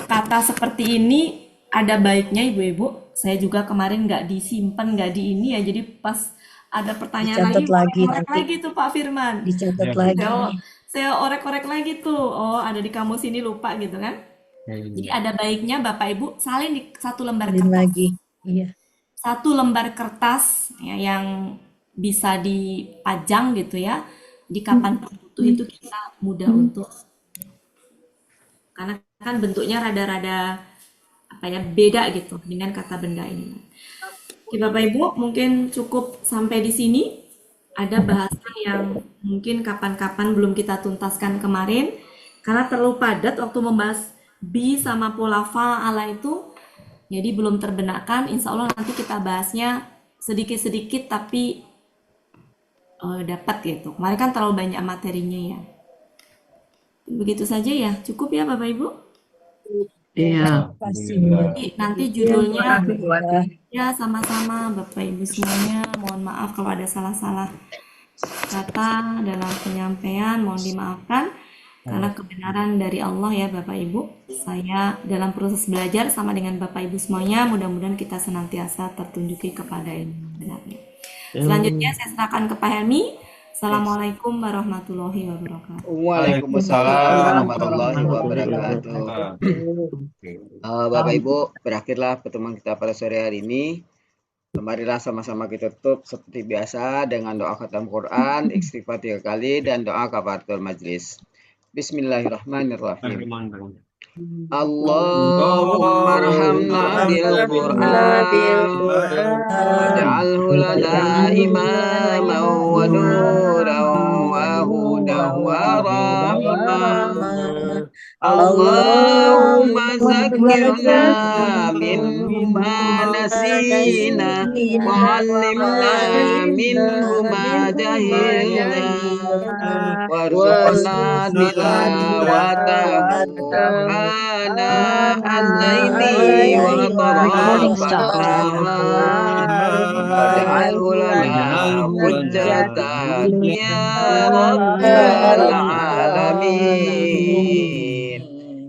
Kata seperti ini ada baiknya ibu-ibu. Saya juga kemarin nggak disimpan, nggak di ini ya. Jadi pas ada pertanyaan Dicatat lagi orek nanti. lagi tuh Pak Firman. Dicatat lagi. Saya orek-orek lagi tuh. Oh, ada di kamus ini lupa gitu kan. Jadi ada baiknya Bapak Ibu salin di satu lembar kertas. Lagi. Iya. Satu lembar kertas ya, yang bisa dipajang gitu ya. Di kapan butuh itu kita mudah untuk, karena kan bentuknya rada-rada apa ya, beda gitu dengan kata benda ini. Oke Bapak Ibu, mungkin cukup sampai di sini. Ada bahasan yang mungkin kapan-kapan belum kita tuntaskan kemarin karena terlalu padat waktu membahas bi sama pola fa'ala itu, jadi belum terbenakkan. Insya Allah nanti kita bahasnya sedikit-sedikit tapi dapat gitu. Kemarin kan terlalu banyak materinya ya. Begitu saja ya, cukup ya Bapak Ibu. Iya. Nanti judulnya ya sama-sama Bapak Ibu semuanya. Mohon maaf kalau ada salah-salah kata dalam penyampaian, mohon dimaafkan karena kebenaran dari Allah ya Bapak Ibu. Saya dalam proses belajar sama dengan Bapak Ibu semuanya, mudah-mudahan kita senantiasa tertunjuki kepada ilmu benarnya. Selanjutnya saya serahkan ke Pak Helmi. Assalamualaikum warahmatullahi wabarakatuh. Waalaikumsalam warahmatullahi wabarakatuh. Bapak Ibu, berakhirlah pertemuan kita pada sore hari ini. Marilah sama-sama kita tutup seperti biasa dengan doa khatam Quran, istighfar 3 kali, dan doa kafaratul majlis. Bismillahirrahmanirrahim. Allahumma arhamna bil Qur'an waj'alhu lana imaman wa nuran wa hudan wa rahmah. Allahumma zakkirna minhu ma nasina wa 'allimna minhu ma jahilna warzuqna tilawatahu ana al-laili wa waj'alhu lana hujjatan ya rabbal alamin.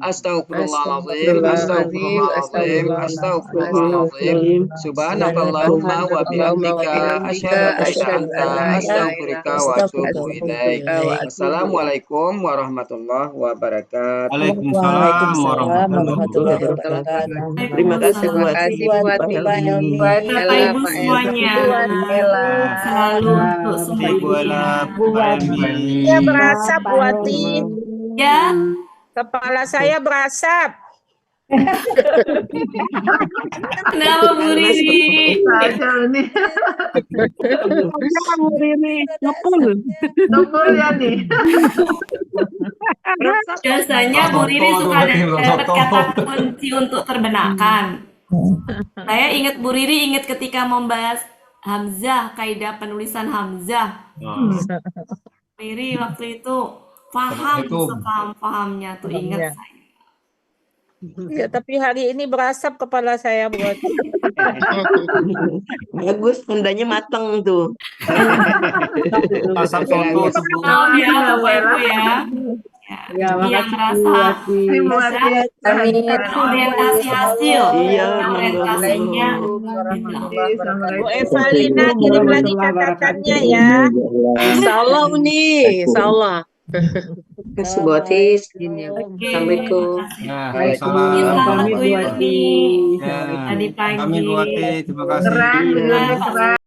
Astaghfirullahaladzim, astaghfirullahaladzim, astaghfirullahaladzim. Subhanakallahumma wa bihamdika asyhadu an la ilaha illa anta astaghfiruka wa atubu ilaik. Wassalamualaikum warahmatullahi wabarakatuh. Waalaikumsalam warahmatullahi wabarakatuh. Terima kasih buat Bapak Ibu semuanya selalu untuk semuanya. Ya berasap Bu Ati. Ya. Kepala saya berasap. Kenapa Bu Riri? Kacau nih. Jangan Bu Riri, ngepul. Nempel ya nih. Biasanya Bu Riri suka dapat kata kunci untuk terbenakkan. Saya ingat Bu Riri ingat ketika membahas Hamzah, kaidah penulisan Hamzah. Riri waktu itu paham sepaham-pahamnya tuh ingat saya. Ya, tapi hari ini berasap kepala saya buat. Bagus, bundanya mateng tuh. Asap soto semua. Maaf ya Bapak Ibu ya. Ya, Yang makasih merasa orientasi hasil. Iya, Orientasinya. Bu Evalina kirim lagi catatannya ya. Insya Allah Uni, Insya Allah. Kasih Bu Otis. Assalamualaikum. Ya, Selamat Bu Yuni. Ya, Tadi pagi. kami Bu Ati, terima kasih. Keren, bener-bener keren.